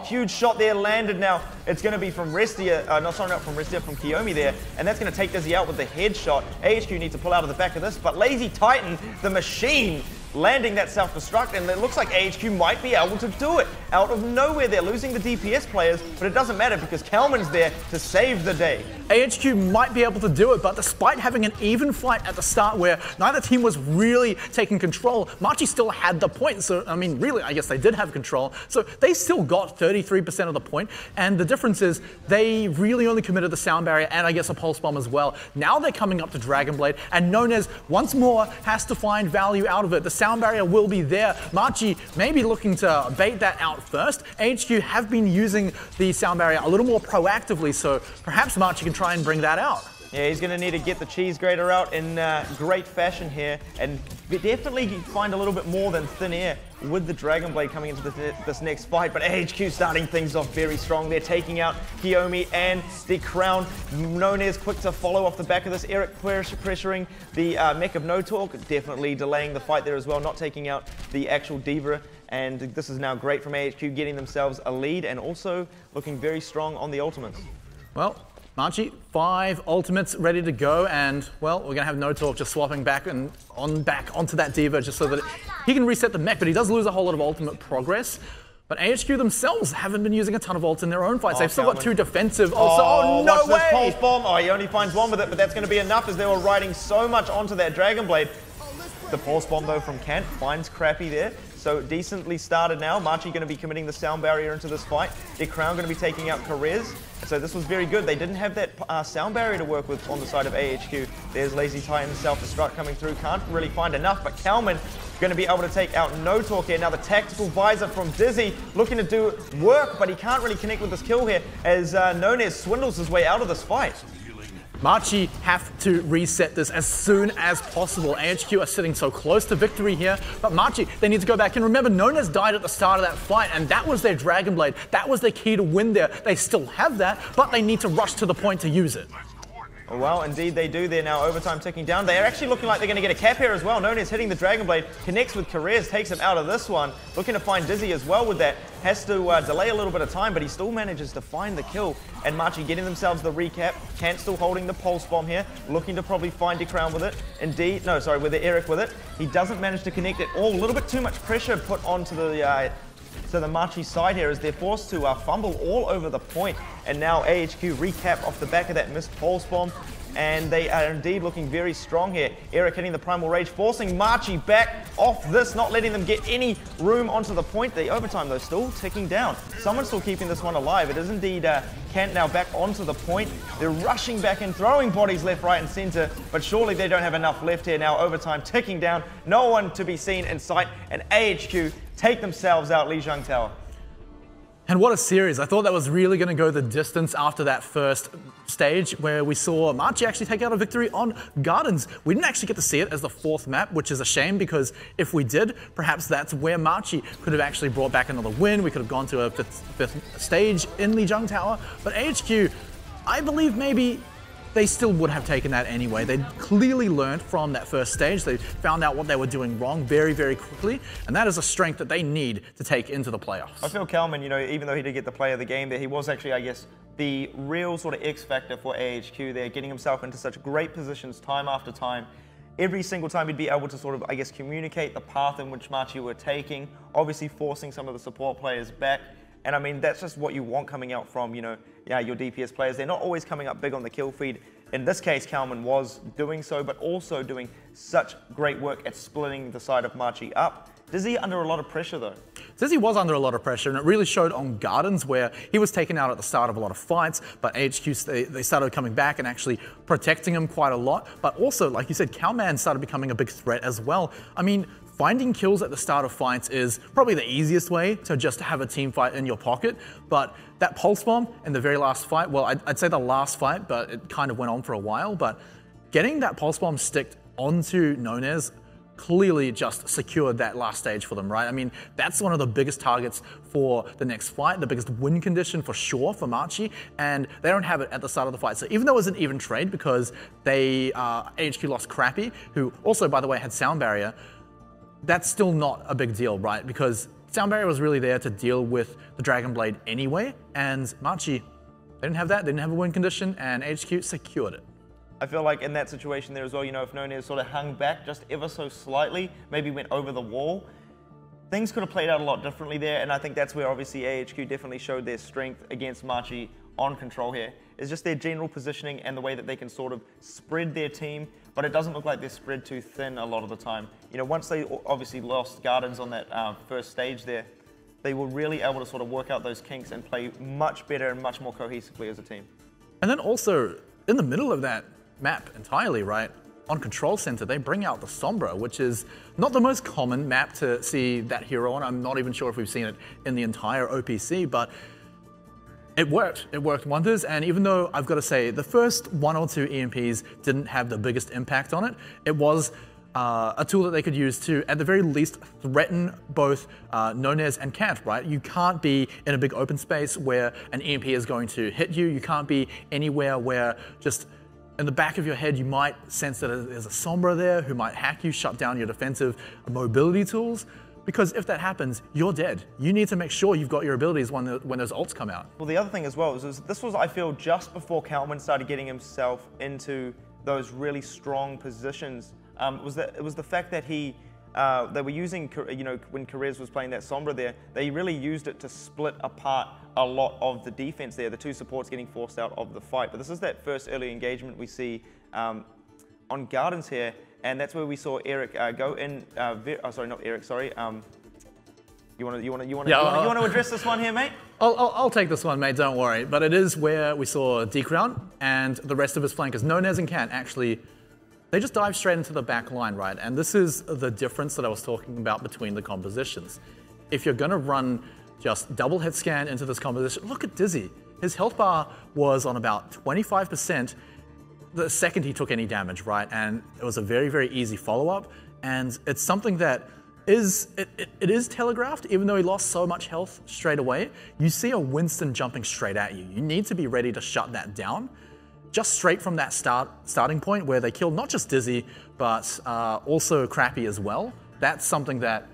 [SPEAKER 1] huge shot there landed now. It's going to be from Risty, not from Risty, from Kiyomi there. And that's going to take Dizzy out with the headshot. AHQ need to pull out of the back of this, but Lazy Titan, the machine, landing that self-destruct, and it looks like AHQ might be able to do it. Out of nowhere, they're losing the DPS players, but it doesn't matter because Kalman's there to save the day.
[SPEAKER 2] AHQ might be able to do it, but despite having an even fight at the start where neither team was really taking control, Machi still had the point. So, I mean, really, I guess they did have control. So they still got 33% of the point, and the difference is they really only committed the sound barrier and I guess a pulse bomb as well. Now they're coming up to Dragon Blade, and Nonez once more has to find value out of it. The sound barrier will be there. Machi may be looking to bait that out first. AHQ have been using the sound barrier a little more proactively, so perhaps Machi can try and bring that out.
[SPEAKER 1] Yeah, he's going to need to get the cheese grater out in great fashion here, and definitely find a little bit more than thin air with the Dragon Blade coming into this next fight. But AHQ starting things off very strong. They're taking out Kiyomi and the Crown. Nonez quick to follow off the back of this. Eric pressuring the Mech of No Talk, definitely delaying the fight there as well, not taking out the actual Diva. And this is now great from AHQ, getting themselves a lead and also looking very strong on the ultimates.
[SPEAKER 2] Well, Machi, 5 ultimates ready to go, and well, we're gonna have No Talk just swapping back and back onto that Diva just so that he can reset the mech, but he does lose a whole lot of ultimate progress. But AHQ themselves haven't been using a ton of ults in their own fights. They've still got 2 defensive ults. Oh, no way!
[SPEAKER 1] Pulse bomb. He only finds 1 with it, but that's going to be enough as they were riding so much onto that Dragon Blade. The pulse bomb though from Kant finds Crappy there. So decently started now. Machi going to be committing the sound barrier into this fight. Their Crown going to be taking out Carrez. So this was very good. They didn't have that sound barrier to work with on the side of AHQ. There's Lazy Titan self-destruct coming through. Can't really find enough, but Kalman going to be able to take out No Talk here. Now the tactical visor from Dizzy looking to do work, but he can't really connect with this kill here as Nonez swindles his way out of this fight.
[SPEAKER 2] Machi have to reset this as soon as possible. AHQ are sitting so close to victory here, but Machi, they need to go back. And remember, Nonez died at the start of that fight, and that was their Dragon Blade. That was their key to win there. They still have that, but they need to rush to the point to use it.
[SPEAKER 1] Well, indeed they do. They're now overtime ticking down. They're actually looking like they're going to get a cap here as well. Nonez hitting the Dragon Blade, connects with Carrez, takes him out of this one. Looking to find Dizzy as well with that. Has to delay a little bit of time, but he still manages to find the kill. And Machi getting themselves the recap. Kant still holding the pulse bomb here, looking to probably find the Crown with it. Indeed, no, sorry, with the Eric with it. He doesn't manage to connect it all. A little bit too much pressure put onto the Machi side here as they're forced to fumble all over the point. And now AHQ recap off the back of that missed pulse bomb. And they are indeed looking very strong here. Eric hitting the Primal Rage, forcing Machi back off this, not letting them get any room onto the point. The overtime, though, still ticking down. Someone's still keeping this one alive. It is indeed Kant now back onto the point. They're rushing back and throwing bodies left, right, and center, but surely they don't have enough left here now. Overtime ticking down. No one to be seen in sight, and AHQ take themselves out Lijiang Tower.
[SPEAKER 2] And what a series. I thought that was really going to go the distance after that first stage where we saw Machi actually take out a victory on Gardens. We didn't actually get to see it as the 4th map, which is a shame because if we did, perhaps that's where Machi could have actually brought back another win. We could have gone to a fifth stage in Lijiang Tower. But AHQ, I believe maybe they still would have taken that anyway. They clearly learned from that first stage. They found out what they were doing wrong very, very quickly, and that is a strength that they need to take into the playoffs.
[SPEAKER 1] I feel Kalman, you know, even though he did get the play of the game there, he was actually, I guess, the real sort of X factor for AHQ there, getting himself into such great positions time after time. Every single time he'd be able to sort of, I guess, communicate the path in which Machi were taking, obviously forcing some of the support players back. And I mean, that's just what you want coming out from, you know, your DPS players. They're not always coming up big on the kill feed. In this case, Kalman was doing so, but also doing such great work at splitting the side of Machi up. Dizzy under a lot of pressure though.
[SPEAKER 2] Dizzy was under a lot of pressure, and it really showed on Gardens where he was taken out at the start of a lot of fights, but AHQ, they started coming back and actually protecting him quite a lot. But also, like you said, Kalman started becoming a big threat as well. I mean, finding kills at the start of fights is probably the easiest way to just have a team fight in your pocket, but that pulse bomb in the very last fight, well, I'd say the last fight, but it kind of went on for a while, but getting that pulse bomb sticked onto Nonez clearly just secured that last stage for them, right? I mean, that's one of the biggest targets for the next fight, the biggest win condition for sure for Machi, and they don't have it at the start of the fight. So even though it was an even trade because they, AHQ lost Crappy, who also, by the way, had Sound Barrier, that's still not a big deal, right? Because Sound Barrier was really there to deal with the Dragon Blade anyway, and Machi, they didn't have that, they didn't have a win condition, and HQ secured it.
[SPEAKER 1] I feel like in that situation there as well, you know, if Nonez sort of hung back just ever so slightly, maybe went over the wall, things could have played out a lot differently there, and I think that's where obviously AHQ definitely showed their strength against Machi on control here. It's just their general positioning and the way that they can sort of spread their team, but it doesn't look like they're spread too thin a lot of the time. You know, once they obviously lost Gardens on that first stage there, they were really able to sort of work out those kinks and play much better and much more cohesively as a team.
[SPEAKER 2] And then also, in the middle of that map entirely, right, on Control Center, they bring out the Sombra, which is not the most common map to see that hero on. I'm not even sure if we've seen it in the entire OPC, but it worked. It worked wonders, and even though I've got to say the first 1 or 2 EMPs didn't have the biggest impact on it, it was a tool that they could use to, at the very least, threaten both Nonez and Kant, right? You can't be in a big open space where an EMP is going to hit you. You can't be anywhere where just in the back of your head you might sense that there's a Sombra there who might hack you, shut down your defensive mobility tools. Because if that happens, you're dead. You need to make sure you've got your abilities when those ults come out.
[SPEAKER 1] Well, the other thing as well is this was, I feel, just before Kalman started getting himself into those really strong positions. It was the fact that they were using, you know, when Carez was playing that Sombra there, they really used it to split apart a lot of the defense there. The 2 supports getting forced out of the fight. But this is that first early engagement we see on Gardens here. And that's where we saw Eric go in. Sorry, not Eric. Sorry. You want to address this one here, mate?
[SPEAKER 2] I'll take this one, mate. Don't worry. But it is where we saw Decrown and the rest of his flankers, Nonez and Kant, actually, they just dive straight into the back line, right? And this is the difference that I was talking about between the compositions. If you're gonna run just double hit scan into this composition, look at Dizzy. His health bar was on about 25%. The second he took any damage, right? And it was a very, very easy follow-up. And it's something that it is telegraphed, even though he lost so much health straight away. You see a Winston jumping straight at you. You need to be ready to shut that down. Just straight from that starting point where they killed not just Dizzy, but also Crappy as well. That's something that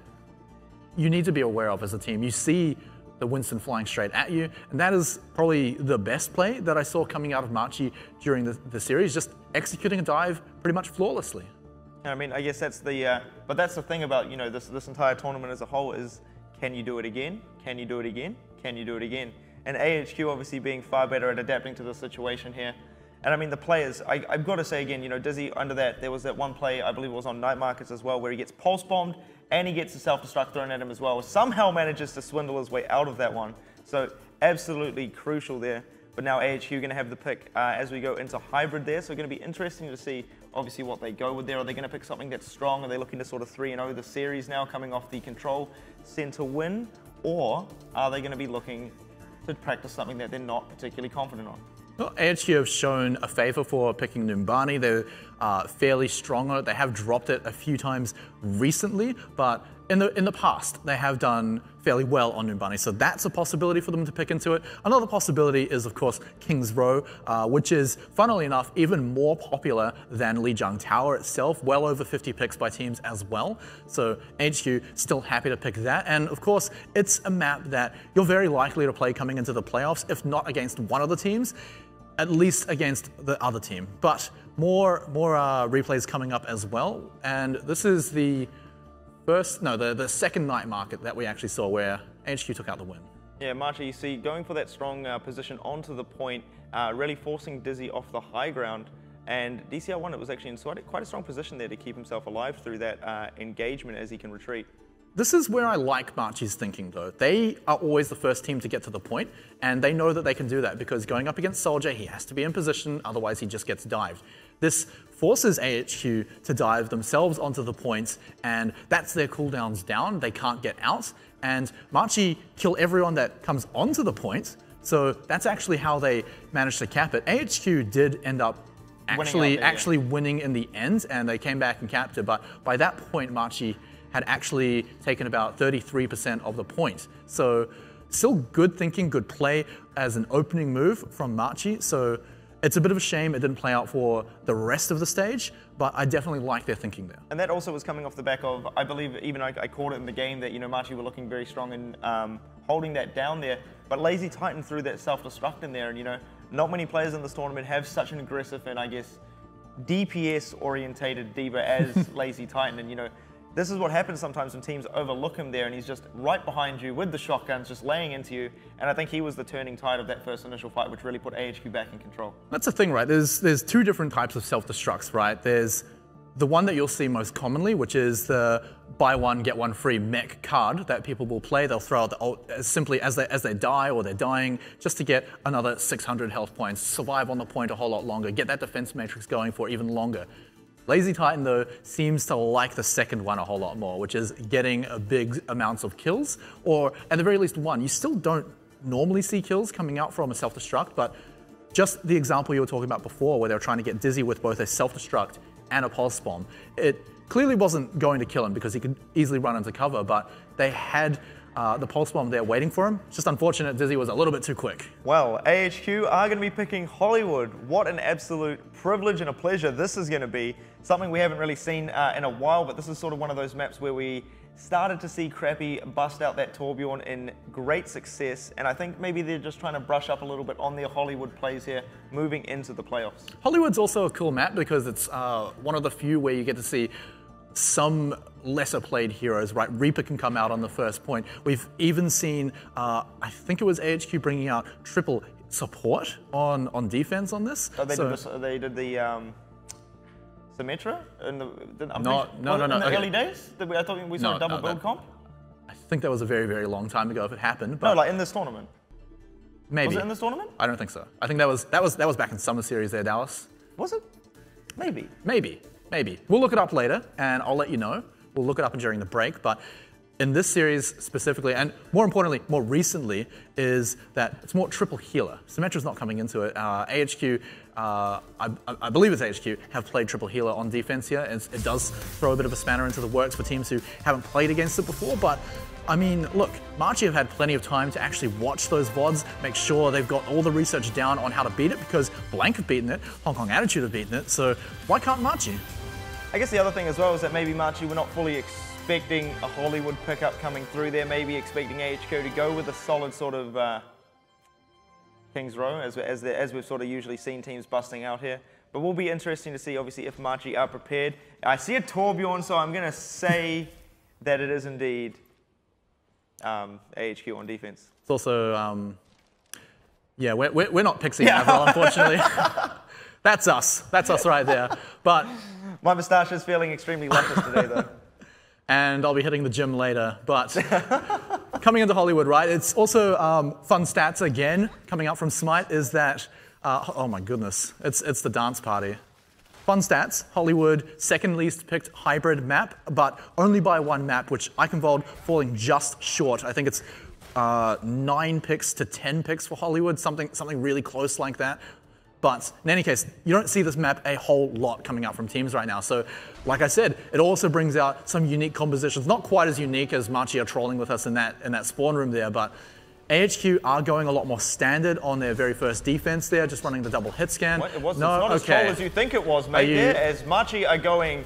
[SPEAKER 2] you need to be aware of as a team. You see the Winston flying straight at you, and that is probably the best play that I saw coming out of Machi during the series, just executing a dive pretty much flawlessly.
[SPEAKER 1] I mean, I guess that's the, but that's the thing about, you know, this entire tournament as a whole is, can you do it again? Can you do it again? Can you do it again? And AHQ obviously being far better at adapting to the situation here. And I mean, the players, I've got to say again, you know, Dizzy under that, there was that one play, I believe it was on Night Markets as well, where he gets pulse bombed and he gets a self-destruct thrown at him as well. Somehow manages to swindle his way out of that one. So absolutely crucial there. But now AHQ going to have the pick as we go into hybrid there. So it's going to be interesting to see obviously what they go with there. Are they going to pick something that's strong? Are they looking to sort of 3-0 the series now coming off the Control Center win? or are they going to be looking to practice something that they're not particularly confident on?
[SPEAKER 2] Well, AHQ have shown a favour for picking Numbani. They're fairly strong on it. They have dropped it a few times recently, but in the past, they have done fairly well on Numbani, so that's a possibility for them to pick into it. Another possibility is, of course, King's Row, which is, funnily enough, even more popular than Lijiang Tower itself, well over 50 picks by teams as well. So HQ still happy to pick that, and of course, it's a map that you're very likely to play coming into the playoffs, if not against one of the teams, at least against the other team. But more replays coming up as well, and this is the second night market that we actually saw where HQ took out the win.
[SPEAKER 1] Yeah, Machi, you see, going for that strong position onto the point, really forcing Dizzy off the high ground, and DCR1, it was actually in quite a strong position there to keep himself alive through that engagement as he can retreat.
[SPEAKER 2] This is where I like Machi's thinking, though. They are always the first team to get to the point, and they know that they can do that because going up against Soldier, he has to be in position, otherwise he just gets dived. This forces AHQ to dive themselves onto the points, and that's their cooldowns down. They can't get out, and Machi kill everyone that comes onto the point, so that's actually how they managed to cap it. AHQ did end up actually winning in the end, and they came back and capped it, but by that point, Machi had actually taken about 33% of the point. So still good thinking, good play as an opening move from Machi. So it's a bit of a shame it didn't play out for the rest of the stage, but I definitely like their thinking there.
[SPEAKER 1] And that also was coming off the back of, I believe, even I called it in the game that, Machi were looking very strong in holding that down there, but Lazy Titan threw that self-destruct in there, and not many players in this tournament have such an aggressive and, I guess, DPS-orientated diva as Lazy Titan, and this is what happens sometimes when teams overlook him there, and he's just right behind you with the shotguns, just laying into you. And I think he was the turning tide of that first initial fight, which really put AHQ back in control.
[SPEAKER 2] That's the thing, right? There's two different types of self-destructs, right? There's the one that you'll see most commonly, which is the buy one, get one free mech card that people will play. They'll throw out the ult simply as they die or they're dying, just to get another 600 health points, survive on the point a whole lot longer, get that defense matrix going for even longer. Lazy Titan, though, seems to like the second one a whole lot more, which is getting a big amounts of kills, or at the very least one. You still don't normally see kills coming out from a self-destruct, but just the example you were talking about before, where they were trying to get Dizzy with both a self-destruct and a pulse bomb, it clearly wasn't going to kill him because he could easily run into cover, but they had the pulse bomb there waiting for him. It's just unfortunate Dizzy was a little bit too quick.
[SPEAKER 1] Well, AHQ are going to be picking Hollywood. What an absolute privilege and a pleasure this is going to be. Something we haven't really seen in a while, but this is sort of one of those maps where we started to see Crappy bust out that Torbjorn in great success, and I think maybe they're just trying to brush up a little bit on their Hollywood plays here, moving into the playoffs.
[SPEAKER 2] Hollywood's also a cool map because it's one of the few where you get to see some lesser played heroes, right? Reaper can come out on the first point. We've even seen, I think it was AHQ bringing out triple support on defense on this.
[SPEAKER 1] Oh, they did the Symmetra? In the early days? I thought we saw a double build comp?
[SPEAKER 2] I think that was a very, very long time ago if it happened. But
[SPEAKER 1] no, like in this tournament.
[SPEAKER 2] Maybe.
[SPEAKER 1] Was it in this tournament?
[SPEAKER 2] I don't think so. I think that was back in Summer Series there, Dallas.
[SPEAKER 1] Was it? Maybe.
[SPEAKER 2] Maybe. We'll look it up later, and I'll let you know. We'll look it up during the break, but in this series specifically, and more importantly, more recently, is that it's more triple healer. Symmetra's not coming into it. AHQ, I believe it's AHQ, have played triple healer on defense here. It does throw a bit of a spanner into the works for teams who haven't played against it before, but I mean, look, Machi have had plenty of time to actually watch those VODs, make sure they've got all the research down on how to beat it, because Blank have beaten it, Hong Kong Attitude have beaten it, so why can't Machi?
[SPEAKER 1] I guess the other thing as well is that maybe Machi were not fully expecting a Hollywood pickup coming through there, maybe expecting AHQ to go with a solid sort of King's Row, as we've sort of usually seen teams busting out here. But will be interesting to see, obviously, if Machi are prepared. I see a Torbjorn, so I'm going to say that it is indeed AHQ on defense.
[SPEAKER 2] It's also, yeah, we're not Pixie Avril, unfortunately. That's us right there. But
[SPEAKER 1] my moustache is feeling extremely luscious today, though.
[SPEAKER 2] And I'll be hitting the gym later. But coming into Hollywood, right? It's also fun stats again coming out from Smite is that, oh my goodness, it's the dance party. fun stats, Hollywood, second least picked hybrid map, but only by 1 map, which Eichenwald falling just short. I think it's 9 picks to 10 picks for Hollywood, something really close like that. But in any case, you don't see this map a whole lot coming out from teams right now. So, like I said, it also brings out some unique compositions. Not quite as unique as Machi are trolling with us in that spawn room there, but AHQ are going a lot more standard on their very first defense there, just running the double hit scan.
[SPEAKER 1] What? It's not as tall as you think it was, mate. There, as Machi are going...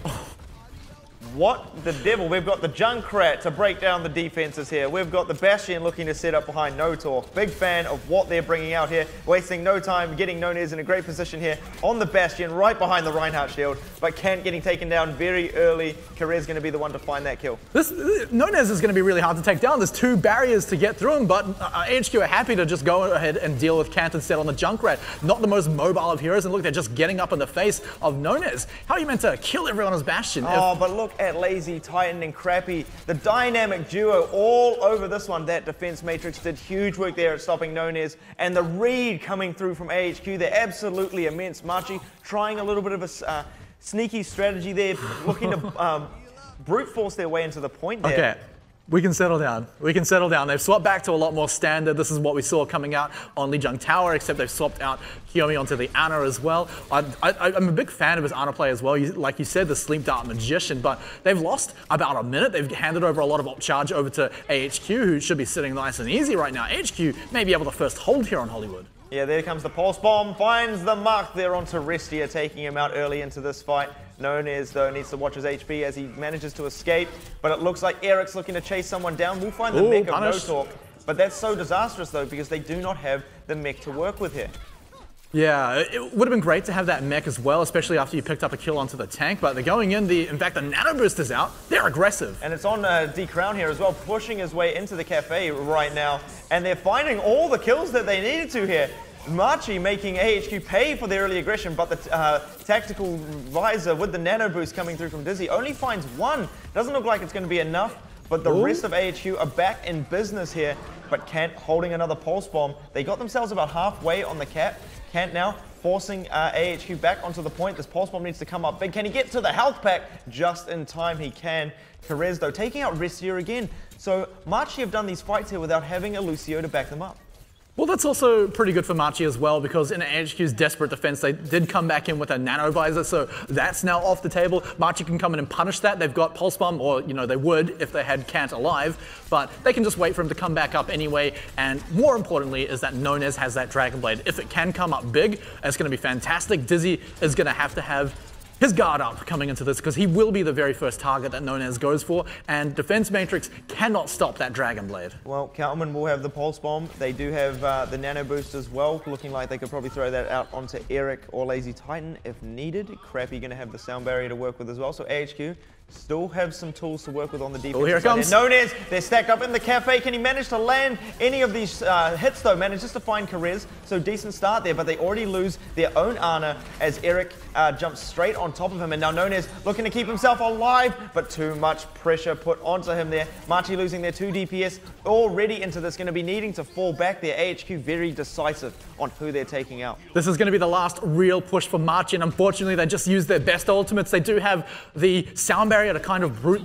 [SPEAKER 1] What the devil? We've got the Junkrat to break down the defenses here. We've got the Bastion looking to set up behind No Talk. Big fan of what they're bringing out here. Wasting no time, getting Nonez in a great position here on the Bastion, right behind the Reinhardt shield. But Kent getting taken down very early. Karez going to be the one to find that kill.
[SPEAKER 2] Nonez is going to be really hard to take down. There's 2 barriers to get through him, but AHQ are happy to just go ahead and deal with Kant instead on the Junkrat. Not the most mobile of heroes, and look, they're just getting up in the face of Nonez. How are you meant to kill everyone as Bastion?
[SPEAKER 1] Oh, but look at Lazy, Titan, and Crappy. The dynamic duo all over this one. That defense matrix did huge work there at stopping Nonez. And the read coming through from AHQ, they're absolutely immense. Machi trying a little bit of a sneaky strategy there, looking to brute force their way into the point there.
[SPEAKER 2] Okay. We can settle down. We can settle down. They've swapped back to a lot more standard. This is what we saw coming out on Lijiang Tower, except they've swapped out Kiyomi onto the Ana as well. I'm a big fan of his Ana play as well. Like you said, the Sleep Dart Magician, but they've lost about a minute. They've handed over a lot of op charge over to AHQ, who should be sitting nice and easy right now. AHQ may be able to first hold here on Hollywood.
[SPEAKER 1] Yeah, there comes the Pulse Bomb, finds the mark there onto Restia, taking him out early into this fight. Nonez, though, needs to watch his HP as he manages to escape, but it looks like Eric's looking to chase someone down. We'll find the mech of No Talk, but that's so disastrous, though, because they do not have the mech to work with here.
[SPEAKER 2] Yeah, it would have been great to have that mech as well, especially after you picked up a kill onto the tank, but they're going in fact, the Nano Boost is out. They're aggressive.
[SPEAKER 1] And it's on D-Crown here as well, pushing his way into the cafe right now, and they're finding all the kills that they needed to here. Machi making AHQ pay for their early aggression, but the tactical visor with the nano boost coming through from Dizzy only finds 1. Doesn't look like it's going to be enough, but the rest of AHQ are back in business here. But Kant holding another pulse bomb. They got themselves about halfway on the cap. Kant now forcing AHQ back onto the point. This pulse bomb needs to come up big. Can he get to the health pack? Just in time he can. Karez, though, taking out Restia again. So Machi have done these fights here without having a Lucio to back them up.
[SPEAKER 2] Well, that's also pretty good for Machi as well, because in AHQ's desperate defense, they did come back in with a nano visor, so that's now off the table. Machi can come in and punish that. They've got Pulse Bomb, or, you know, they would if they had Kant alive, but they can just wait for him to come back up anyway. And more importantly is that Nonez has that Dragon Blade. If it can come up big, it's going to be fantastic. Dizzy is going to have his guard up coming into this, because he will be the very first target that Nonez goes for, and Defense Matrix cannot stop that Dragon Blade. Well,
[SPEAKER 1] Kalman will have the Pulse Bomb. They do have the Nano Boost as well, looking like they could probably throw that out onto Eric or Lazy Titan if needed. Crappy going to have the Sound Barrier to work with as well, so AHQ still have some tools to work with on the defense.
[SPEAKER 2] Oh, here it comes.
[SPEAKER 1] Nonez, they're stacked up in the cafe. Can he manage to land any of these hits, though? Manages to find Karez, so decent start there, but they already lose their own Ana as Eric jumps straight on top of him, and now Nonez looking to keep himself alive, but too much pressure put onto him there. Machi losing their 2 DPS already into this, going to be needing to fall back there. AHQ very decisive on who they're taking out.
[SPEAKER 2] This is going to be the last real push for Machi, and unfortunately they just used their best ultimates. They do have the Sound Barrier to kind of brute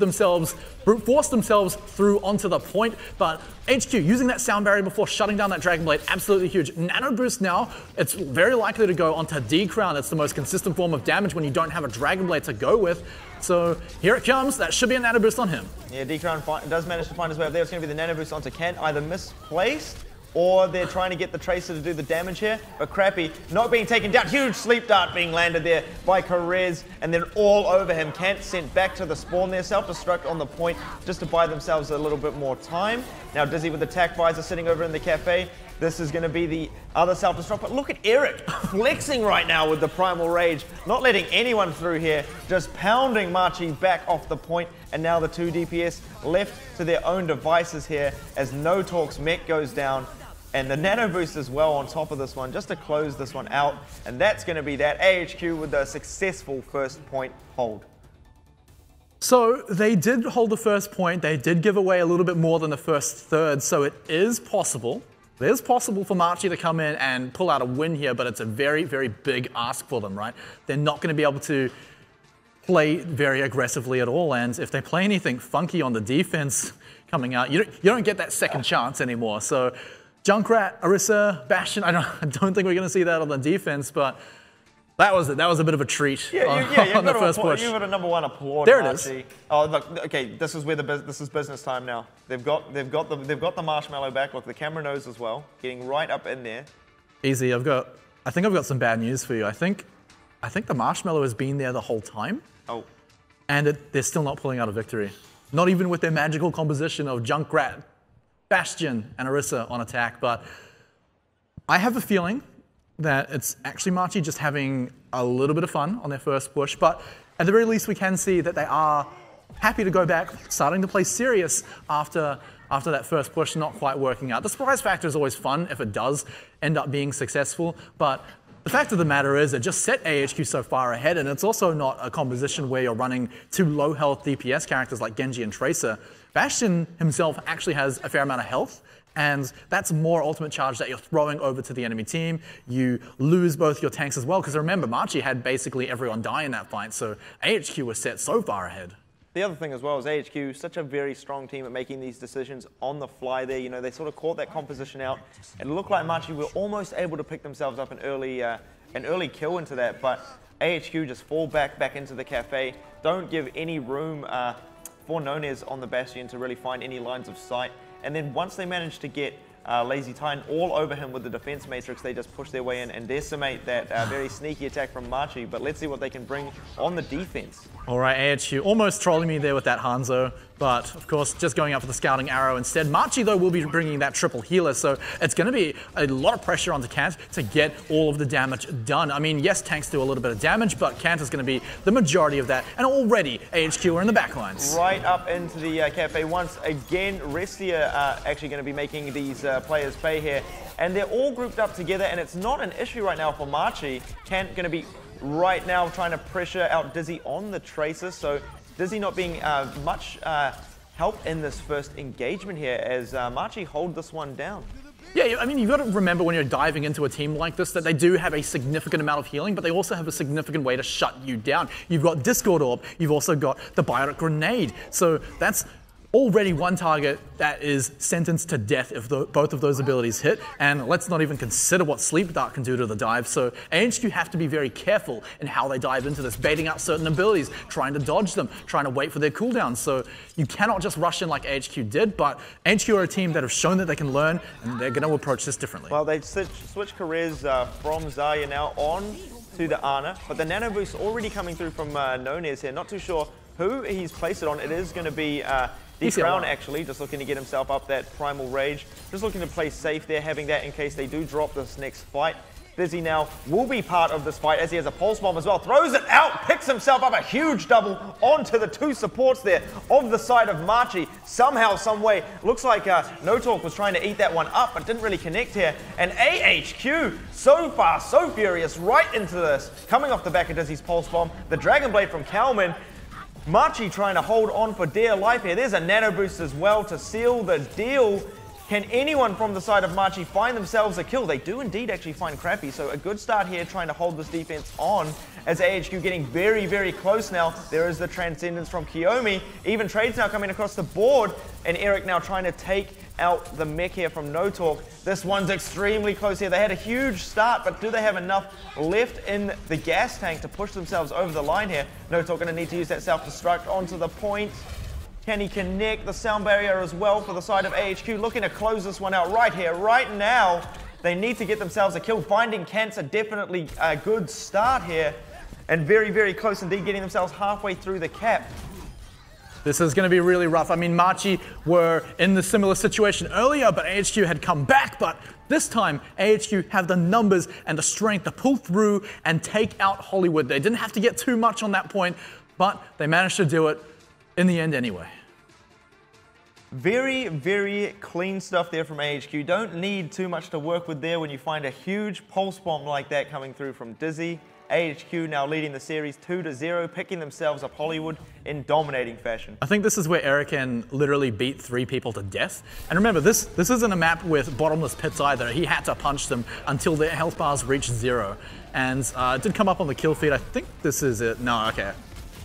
[SPEAKER 2] force themselves through onto the point, but HQ using that Sound Barrier before shutting down that Dragon Blade, absolutely huge. Nano Boost now, it's very likely to go onto D-Crown. It's the most consistent form of damage when you don't have a Dragon Blade to go with. So here it comes. That should be a Nano Boost on him.
[SPEAKER 1] Yeah, D-Crown does manage to find his way up there. It's going to be the Nano Boost onto Kent, either misplaced or they're trying to get the Tracer to do the damage here, but Crappy not being taken down. Huge Sleep Dart being landed there by Karez, and then all over him. Kent sent back to the spawn there, self-destruct on the point just to buy themselves a little bit more time. Now Dizzy with the Tac Visor sitting over in the cafe. This is going to be the other self-destruct, but look at Eric flexing right now with the Primal Rage, not letting anyone through here, just pounding Machi back off the point, and now the 2 DPS left to their own devices here as No Talk's mech goes down, and the Nano Boost as well on top of this one, just to close this one out, and that's going to be that. AHQ with a successful first point hold.
[SPEAKER 2] So they did hold the first point, they did give away a little bit more than the first third, so it is possible It is possible for Machi to come in and pull out a win here, but it's a very, very big ask for them, right? They're not going to be able to play very aggressively at all, and if they play anything funky on the defense coming out, you don't get that second chance anymore. So Junkrat, Orisa, Bastion, I don't think we're going to see that on the defense, but that was a bit of a treat on the first push.
[SPEAKER 1] You've got a number one applaud.
[SPEAKER 2] There
[SPEAKER 1] Machi.
[SPEAKER 2] it is.
[SPEAKER 1] Oh, look, okay, this is where this is business time now. They've got the marshmallow back. Look, the camera knows as well, getting right up in there.
[SPEAKER 2] Easy. I think I've got some bad news for you. I think the marshmallow has been there the whole time.
[SPEAKER 1] Oh.
[SPEAKER 2] And they're still not pulling out a victory. Not even with their magical composition of Junkrat, Bastion, and Orisa on attack. But I have a feeling that it's actually Machi just having a little bit of fun on their first push. But at the very least, we can see that they are happy to go back, starting to play serious after that first push not quite working out. The surprise factor is always fun if it does end up being successful. But the fact of the matter is it just set AHQ so far ahead, and it's also not a composition where you're running two low health DPS characters like Genji and Tracer. Bastion himself actually has a fair amount of health, and that's more ultimate charge that you're throwing over to the enemy team. You lose both your tanks as well, because remember, Machi had basically everyone die in that fight, so AHQ was set so far ahead.
[SPEAKER 1] The other thing as well is AHQ, such a very strong team at making these decisions on the fly there. You know, they sort of caught that composition out. It looked like Machi were almost able to pick themselves up an early kill into that, but AHQ just fall back into the cafe. Don't give any room for Nonez on the Bastion to really find any lines of sight. And then once they manage to get Lazy Titan all over him with the defense matrix, they just push their way in and decimate that very sneaky attack from Machi. But let's see what they can bring on the defense.
[SPEAKER 2] All right, AHQ almost trolling me there with that Hanzo, but of course just going up for the scouting arrow instead. Machi though will be bringing that triple healer, so it's going to be a lot of pressure onto Kant to get all of the damage done. I mean, yes, tanks do a little bit of damage, but Kant is going to be the majority of that, and already AHQ are in the backlines.
[SPEAKER 1] Right up into the cafe once again. Restia are actually going to be making these players pay here, and they're all grouped up together, and it's not an issue right now for Machi. Kant going to be right now trying to pressure out Dizzy on the Tracer, so Dizzy not being much help in this first engagement here as Machi hold this one down.
[SPEAKER 2] Yeah, I mean, you've got to remember when you're diving into a team like this that they do have a significant amount of healing, but they also have a significant way to shut you down. You've got Discord Orb, you've also got the Biotic Grenade, so that's already one target that is sentenced to death if both of those abilities hit, and let's not even consider what Sleep Dart can do to the dive, so AHQ have to be very careful in how they dive into this, baiting out certain abilities, trying to dodge them, trying to wait for their cooldowns, so you cannot just rush in like AHQ did, but AHQ are a team that have shown that they can learn, and they're going to approach this differently.
[SPEAKER 1] Well, they switch careers from Zarya now on to the Ana, but the nano boost already coming through from Nonez here, not too sure who he's placed it on. It is going to be Deep Crown actually, just looking to get himself up that Primal Rage. Just looking to play safe there, having that in case they do drop this next fight. Dizzy now will be part of this fight as he has a Pulse Bomb as well. Throws it out, picks himself up a huge double onto the two supports there of the side of Machi. Somehow, some way, looks like No Talk was trying to eat that one up, but didn't really connect here. And AHQ, so far, so furious, right into this. Coming off the back of Dizzy's Pulse Bomb, the Dragon Blade from Kalman. Machi trying to hold on for dear life here. There's a nano boost as well to seal the deal. Can anyone from the side of Machi find themselves a kill? They do indeed actually find Crappy, so a good start here trying to hold this defense on as AHQ getting very, very close now. There is the Transcendence from Kiyomi. Even trades now coming across the board, and Eric now trying to take out the mech here from No Talk. This one's extremely close here. They had a huge start, but do they have enough left in the gas tank to push themselves over the line here? No Talk going to need to use that self-destruct onto the point. Can he connect the sound barrier as well for the side of AHQ? Looking to close this one out right here, right now. They need to get themselves a kill. Finding Cancer definitely a good start here. And very, very close indeed, getting themselves halfway through the cap.
[SPEAKER 2] This is going to be really rough. I mean, Machi were in the similar situation earlier, but AHQ had come back. But this time, AHQ have the numbers and the strength to pull through and take out Hollywood. They didn't have to get too much on that point, but they managed to do it in the end anyway.
[SPEAKER 1] Very, very clean stuff there from AHQ. Don't need too much to work with there when you find a huge pulse bomb like that coming through from Dizzy. AHQ now leading the series 2-0, picking themselves up Hollywood in dominating fashion.
[SPEAKER 2] I think this is where Erican literally beat 3 people to death. And remember, this isn't a map with bottomless pits either. He had to punch them until their health bars reached 0. And it did come up on the kill feed. I think this is it. No, okay.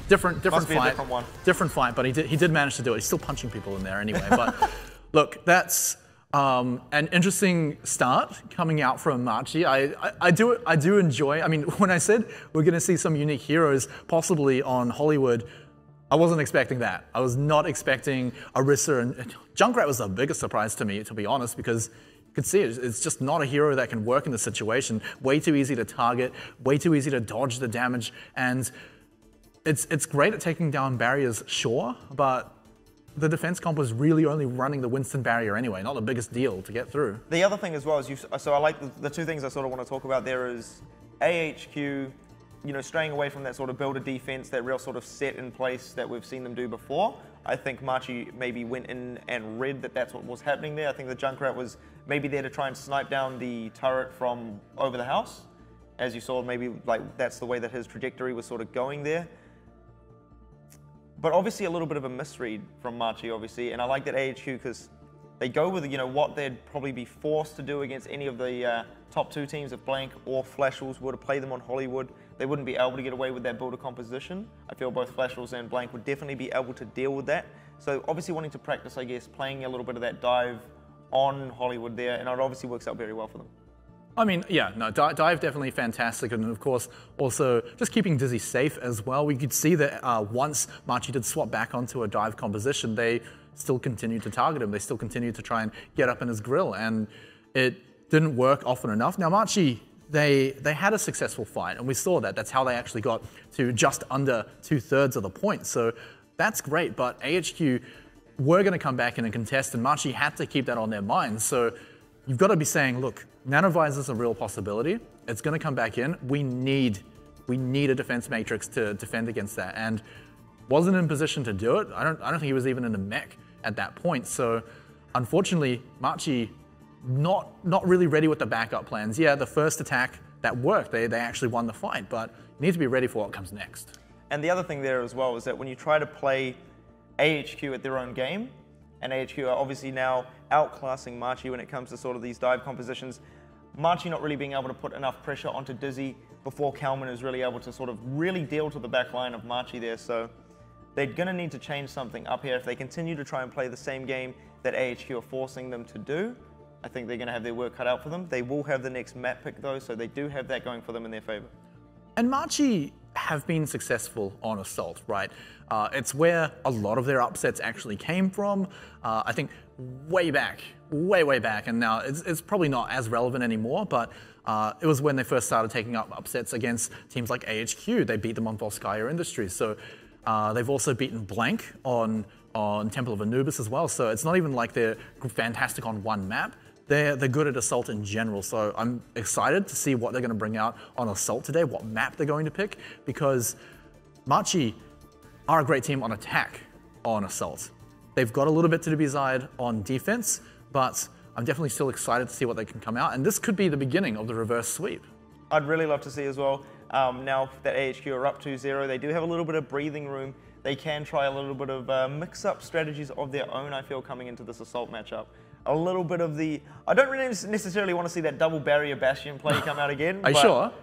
[SPEAKER 2] Different
[SPEAKER 1] Must be
[SPEAKER 2] fight.
[SPEAKER 1] A different one.
[SPEAKER 2] Different fight, but he did manage to do it. He's still punching people in there anyway. But look, that's an interesting start coming out from Machi. I do enjoy. I mean, when I said we're going to see some unique heroes possibly on Hollywood, I wasn't expecting that. I was not expecting Orisa, and Junkrat was the biggest surprise to me, to be honest, because you could see it. It's just not a hero that can work in this situation. Way too easy to target, way too easy to dodge the damage, and it's great at taking down barriers, sure, but the defense comp was really only running the Winston barrier anyway, not the biggest deal to get through.
[SPEAKER 1] The other thing as well is, so I like the 2 things I sort of want to talk about there is AHQ, straying away from that sort of builder defense, that real sort of set in place that we've seen them do before. I think Machi maybe went in and read that that's what was happening there. I think the Junkrat was maybe there to try and snipe down the turret from over the house. As you saw, maybe like that's the way that his trajectory was sort of going there. But obviously a little bit of a misread from Machi, obviously, and I like that AHQ because they go with what they'd probably be forced to do against any of the top 2 teams if Blank or Flashals were to play them on Hollywood. They wouldn't be able to get away with that builder composition. I feel both Flashals and Blank would definitely be able to deal with that. So obviously wanting to practice, I guess, playing a little bit of that dive on Hollywood there, and it obviously works out very well for them.
[SPEAKER 2] I mean, yeah, no, dive definitely fantastic, and of course, also just keeping Dizzy safe as well. We could see that once Machi did swap back onto a dive composition, they still continued to target him. They still continued to try and get up in his grill, and it didn't work often enough. Now, Machi, they had a successful fight, and we saw that. That's how they actually got to just under 2/3 of the points, so that's great, but AHQ were going to come back in and contest, and Machi had to keep that on their minds, so you've got to be saying, look, Nanovisor's a real possibility. It's going to come back in. We need a defense matrix to defend against that, and wasn't in position to do it. I don't think he was even in the mech at that point. So, unfortunately, Machi not really ready with the backup plans. Yeah, the first attack that worked. They actually won the fight, but you need to be ready for what comes next.
[SPEAKER 1] And the other thing there as well is that when you try to play AHQ at their own game, and AHQ are obviously now outclassing Machi when it comes to sort of these dive compositions. Machi not really being able to put enough pressure onto Dizzy before Kalman is really able to sort of really deal to the back line of Machi there. So they're going to need to change something up here. If they continue to try and play the same game that AHQ are forcing them to do, I think they're going to have their work cut out for them. They will have the next map pick though, so they do have that going for them in their favor.
[SPEAKER 2] And Machi have been successful on Assault, right? It's where a lot of their upsets actually came from. I think way back, way back, and now it's probably not as relevant anymore, but it was when they first started taking up upsets against teams like AHQ. They beat them on Volskaya Industries. So they've also beaten Blank on Temple of Anubis as well. So it's not even like they're fantastic on one map. They're good at Assault in general, so I'm excited to see what they're going to bring out on Assault today, what map they're going to pick, because Machi are a great team on attack on Assault. They've got a little bit to be desired on defense, but I'm definitely still excited to see what they can come out, and this could be the beginning of the reverse sweep.
[SPEAKER 1] I'd really love to see as well, now that AHQ are up 2-0, they do have a little bit of breathing room. They can try a little bit of mix-up strategies of their own, I feel, coming into this Assault matchup. A little bit of the... I don't really necessarily want to see that double barrier Bastion play come out again.
[SPEAKER 2] Are you sure?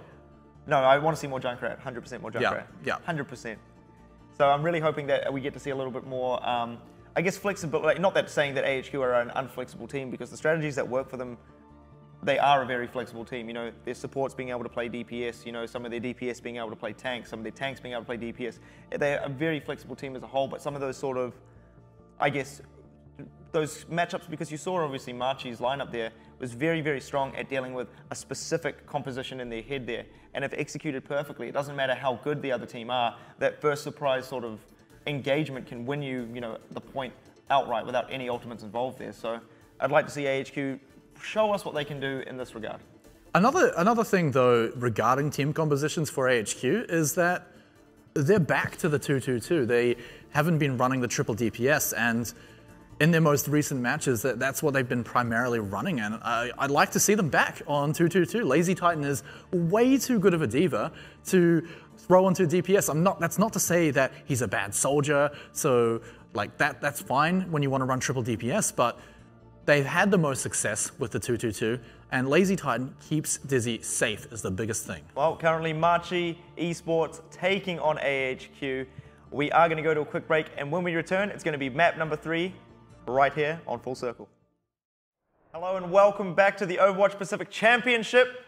[SPEAKER 1] No, I want to see more Junkrat, 100% more Junkrat.
[SPEAKER 2] Yeah.
[SPEAKER 1] 100%. So I'm really hoping that we get to see a little bit more, I guess, flexibility. Not that saying that AHQ are an unflexible team, because the strategies that work for them, they are a very flexible team. You know, their supports being able to play DPS, you know, some of their DPS being able to play tanks, some of their tanks being able to play DPS. They're a very flexible team as a whole, but some of those sort of, I guess, those matchups, because you saw obviously Machi's lineup there was very strong at dealing with a specific composition in their head there, and if executed perfectly, it doesn't matter how good the other team are, that first surprise sort of engagement can win you, the point outright without any ultimates involved there. So I'd like to see AHQ show us what they can do in this regard.
[SPEAKER 2] Another thing though regarding team compositions for AHQ is that they're back to the 2-2-2. They haven't been running the triple DPS, and in their most recent matches, that's what they've been primarily running, and I'd like to see them back on 2-2-2. Lazy Titan is way too good of a diva to throw onto DPS. That's not to say that he's a bad soldier, so like that's fine when you want to run triple DPS, but they've had the most success with the 2-2-2, and Lazy Titan keeps Dizzy safe is the biggest thing.
[SPEAKER 1] Well, currently Machi Esports taking on AHQ. We are going to go to a quick break, and when we return, it's going to be map number 3 right here on Full Circle. Hello and welcome back to the Overwatch Pacific Championship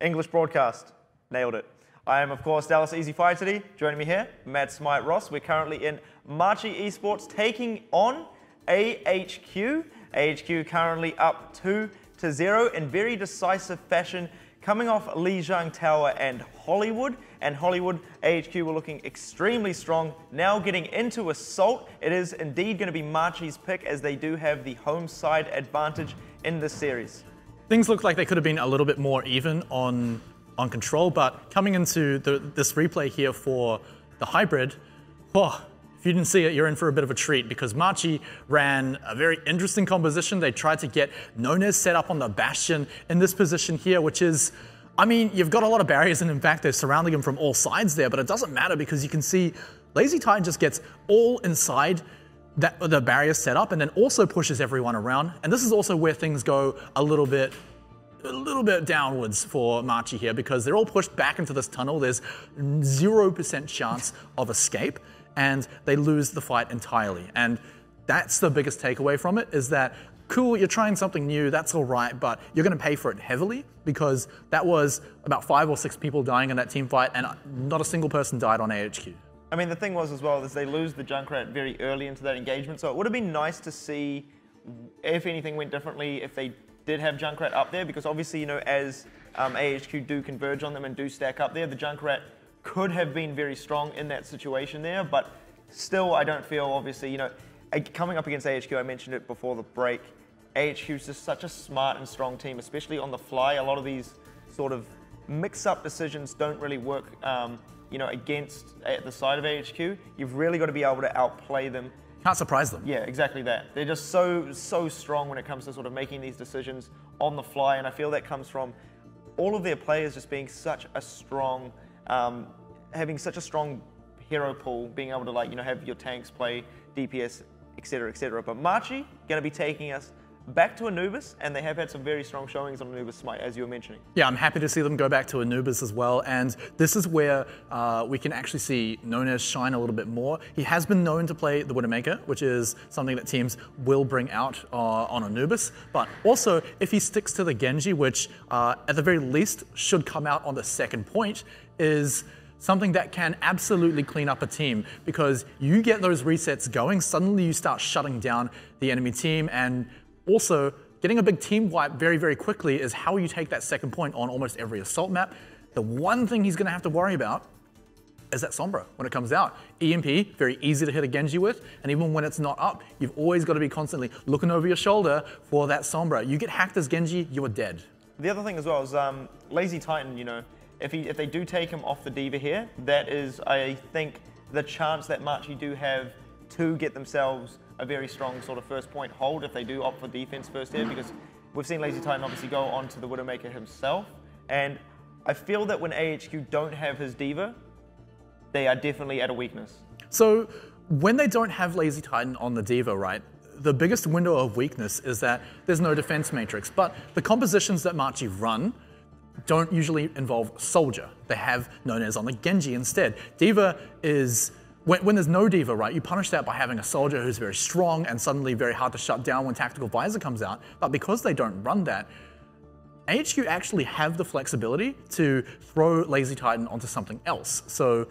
[SPEAKER 1] English broadcast. Nailed it. I am, of course, Dallas Easy Fire today. Joining me here, Matt Smite Ross. We're currently in Machi Esports taking on AHQ. AHQ currently up 2-0 in very decisive fashion, coming off Lijiang Tower and Hollywood. And Hollywood, AHQ were looking extremely strong. Now getting into Assault, it is indeed going to be Machi's pick, as they do have the home side advantage in this series.
[SPEAKER 2] Things look like they could have been a little bit more even on control, but coming into this replay here for the hybrid, if you didn't see it, you're in for a bit of a treat, because Machi ran a very interesting composition. They tried to get Nonez set up on the Bastion in this position here, which is, I mean, you've got a lot of barriers, and in fact, they're surrounding him from all sides there, but it doesn't matter because you can see Lazy Titan just gets all inside the barrier set up and then also pushes everyone around. And this is also where things go a little bit downwards for Machi here, because they're all pushed back into this tunnel. There's 0% chance of escape, and they lose the fight entirely. And that's the biggest takeaway from it, is that cool, you're trying something new, that's all right, but you're going to pay for it heavily, because that was about 5 or 6 people dying in that team fight, and not a single person died on AHQ.
[SPEAKER 1] I mean, the thing was as well is they lose the Junkrat very early into that engagement, so it would have been nice to see if anything went differently if they did have Junkrat up there, because obviously, you know, as AHQ do converge on them and do stack up there, the Junkrat could have been very strong in that situation there, but still I don't feel, obviously, you know, coming up against AHQ, I mentioned it before the break, AHQ is just such a smart and strong team, especially on the fly. A lot of these sort of mix-up decisions don't really work, you know, against the side of AHQ. You've really got to be able to outplay them.
[SPEAKER 2] Can't surprise them.
[SPEAKER 1] Yeah, exactly that. They're just so strong when it comes to sort of making these decisions on the fly, and I feel that comes from all of their players just being such a strong, having such a strong hero pool, being able to, like, you know, have your tanks play DPS, etc., etc. But Machi going to be taking us back to Anubis, and they have had some very strong showings on Anubis Smite, as you were mentioning. Yeah,
[SPEAKER 2] I'm happy to see them go back to Anubis as well, and this is where we can actually see Nonez shine a little bit more. He has been known to play the Widowmaker, which is something that teams will bring out on Anubis, but also if he sticks to the Genji, which at the very least should come out on the second point, is something that can absolutely clean up a team, because you get those resets going, suddenly you start shutting down the enemy team, and also getting a big team wipe very, very quickly is how you take that second point on almost every Assault map. The one thing he's going to have to worry about is that Sombra when it comes out. EMP, very easy to hit a Genji with, and even when it's not up, you've always got to be constantly looking over your shoulder for that Sombra. You get hacked as Genji, you are dead.
[SPEAKER 1] The other thing as well is Lazy Titan, you know, if they do take him off the Diva here, that is, I think, the chance that Machi do have to get themselves a very strong sort of first point hold if they do opt for defense first here, because we've seen Lazy Titan obviously go on to the Widowmaker himself, and I feel that when AHQ don't have his Diva, they are definitely at a weakness.
[SPEAKER 2] So when they don't have Lazy Titan on the Diva, right, the biggest window of weakness is that there's no defense matrix, but the compositions that Machi run don't usually involve Soldier. They have Nonez on the Genji instead. Diva is, when there's no Diva, right, you punish that by having a Soldier who's very strong and suddenly very hard to shut down when Tactical Visor comes out. But because they don't run that, AHQ actually have the flexibility to throw Lazy Titan onto something else. So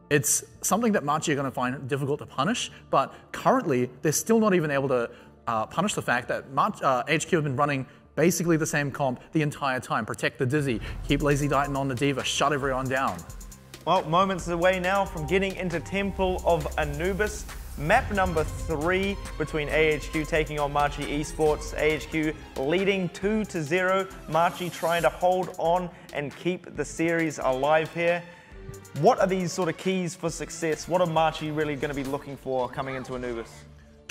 [SPEAKER 2] it's something that Machi are going to find difficult to punish, but currently they're still not even able to punish the fact that HQ have been running basically the same comp the entire time. Protect the Dizzy, keep Lazy Titan on the Diva, shut everyone down.
[SPEAKER 1] Well, moments away now from getting into Temple of Anubis. Map number 3 between AHQ taking on Machi Esports. AHQ leading 2-0. Machi trying to hold on and keep the series alive here. What are these sort of keys for success? What are Machi really going to be looking for coming into Anubis?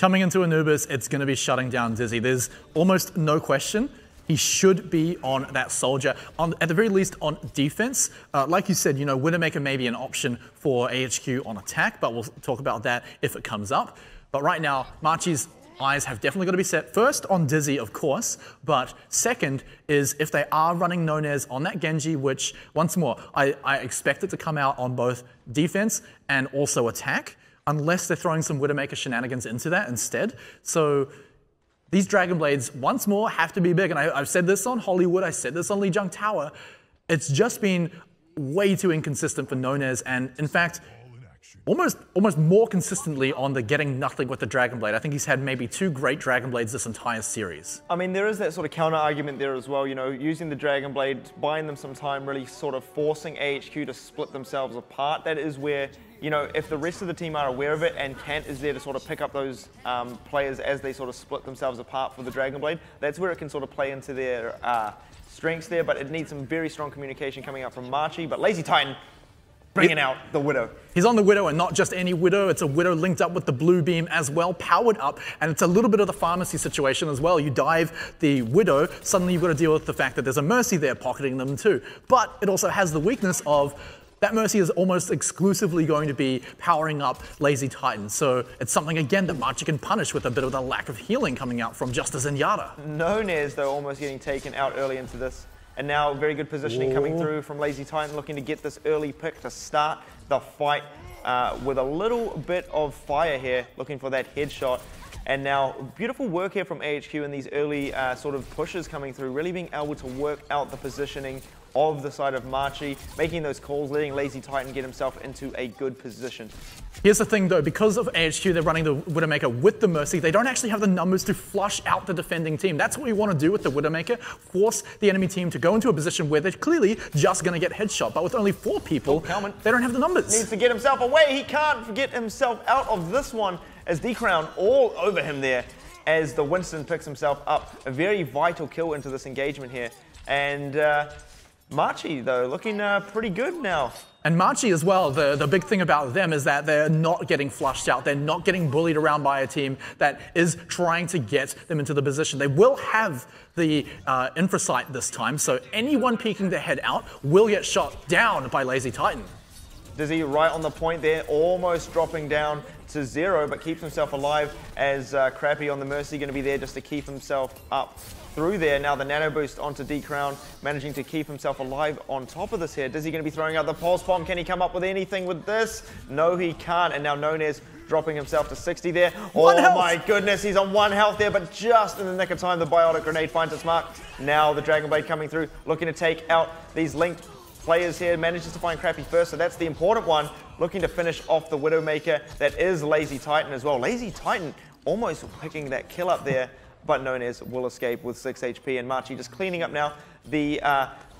[SPEAKER 2] coming into Anubis, it's going to be shutting down Dizzy. There's almost no question. He should be on that soldier, at the very least on defense. Like you said, you know, Widowmaker may be an option for AHQ on attack, but we'll talk about that if it comes up. But right now, Machi's eyes have definitely got to be set first on Dizzy, of course, but second is if they are running Nonez on that Genji, which, once more, I expect it to come out on both defense and also attack, unless they're throwing some Widowmaker shenanigans into that instead. So these Dragon Blades, once more, have to be big, and I've said this on Hollywood, I said this on Lijiang Tower. It's just been way too inconsistent for Nonez, and in fact, almost more consistently on the getting nothing with the Dragon Blade. I think he's had maybe 2 great Dragon Blades this entire series.
[SPEAKER 1] I mean, there is that sort of counter argument there as well, you know, using the Dragon Blade, buying them some time, really sort of forcing AHQ to split themselves apart. That is where, you know, if the rest of the team are aware of it and Kant is there to sort of pick up those players as they sort of split themselves apart for the Dragon Blade, that's where it can sort of play into their strengths there, but it needs some very strong communication coming out from Machi. But Lazy Titan bringing out the Widow.
[SPEAKER 2] He's on the Widow, and not just any Widow. It's a Widow linked up with the blue beam as well, powered up, and it's a little bit of the pharmacy situation as well. You dive the Widow, suddenly you've got to deal with the fact that there's a Mercy there pocketing them too. But it also has the weakness of that Mercy is almost exclusively going to be powering up Lazy Titan. So it's something, again, that Machi can punish with a bit of the lack of healing coming out from Justice and Yara.
[SPEAKER 1] Nonez, though, almost getting taken out early into this. And now very good positioning coming through from Lazy Titan, looking to get this early pick to start the fight with a little bit of fire here, looking for that headshot. And now beautiful work here from AHQ in these early sort of pushes coming through, really being able to work out the positioning of the side of Machi, making those calls, letting Lazy Titan get himself into a good position.
[SPEAKER 2] Here's the thing though, because of AHQ, they're running the Widowmaker with the Mercy, they don't actually have the numbers to flush out the defending team. That's what we want to do with the Widowmaker, force the enemy team to go into a position where they're clearly just going to get headshot. But with only 4 people, they don't have the numbers.
[SPEAKER 1] Needs to get himself away. He can't get himself out of this one as D-Crown all over him there as the Winston picks himself up. A very vital kill into this engagement here. And Machi, though, looking pretty good now.
[SPEAKER 2] And Machi as well, the big thing about them is that they're not getting flushed out. They're not getting bullied around by a team that is trying to get them into the position. They will have the infrasight this time, so anyone peeking their head out will get shot down by Lazy Titan.
[SPEAKER 1] Dizzy right on the point there, almost dropping down to 0, but keeps himself alive as Crappy on the Mercy going to be there just to keep himself up through there. Now the nano boost onto D-Crown, managing to keep himself alive on top of this here. Dizzy going to be throwing out the pulse bomb. Can he come up with anything with this? No, he can't. And now Nonez dropping himself to 60 there. Oh my goodness, he's on 1 health there, but just in the nick of time, the biotic grenade finds its mark. Now the Dragon Blade coming through, looking to take out these linked players here, manages to find Crappy first, so that's the important one. Looking to finish off the Widowmaker, that is Lazy Titan as well. Lazy Titan almost picking that kill up there, but Nonez will escape with 6 HP, and Machi just cleaning up now the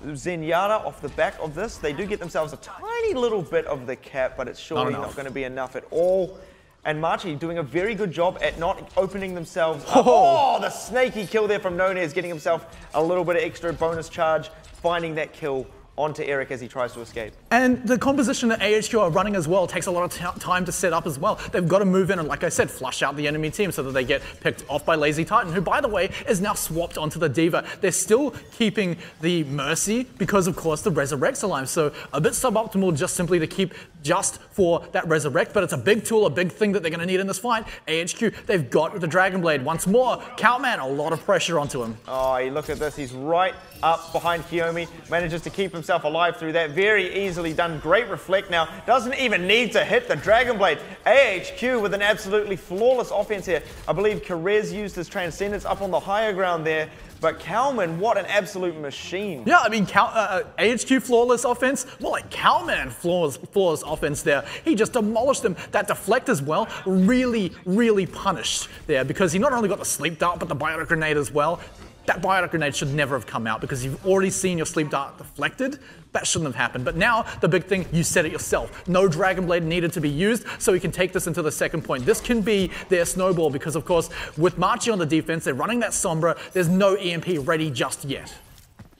[SPEAKER 1] Zenyatta off the back of this. They do get themselves a tiny little bit of the cap, but it's surely not going to be enough at all. And Machi doing a very good job at not opening themselves up. Oh, the snaky kill there from Nonez, getting himself a little bit of extra bonus charge, finding that kill onto Eric as he tries to escape.
[SPEAKER 2] And the composition that AHQ are running as well takes a lot of time to set up as well. They've got to move in and, like I said, flush out the enemy team so that they get picked off by Lazy Titan, who, by the way, is now swapped onto the Diva. They're still keeping the Mercy because, of course, the Resurrect's alive. So a bit suboptimal just simply to keep just for that Resurrect, but it's a big tool, a big thing that they're going to need in this fight. AHQ, they've got the Dragon Blade. Once more, Countman, a lot of pressure onto him.
[SPEAKER 1] Oh, look at this. He's right up behind Kiyomi, manages to keep himself alive through that. Very easily done. Great reflect now. Doesn't even need to hit the Dragon Blade. AHQ with an absolutely flawless offense here. I believe Karez used his Transcendence up on the higher ground there. But Kalman, what an absolute machine.
[SPEAKER 2] Yeah, I mean, AHQ flawless offense, more like Kalman flawless offense there. He just demolished him. That deflect as well, really, really punished there because he not only got the sleep dart, but the biotic grenade as well. That biotic grenade should never have come out because you've already seen your sleep dart deflected. That shouldn't have happened. But now, the big thing, you said it yourself. No Dragon Blade needed to be used, so we can take this into the second point. This can be their snowball because, of course, with Machi on the defense, they're running that Sombra. There's no EMP ready just yet.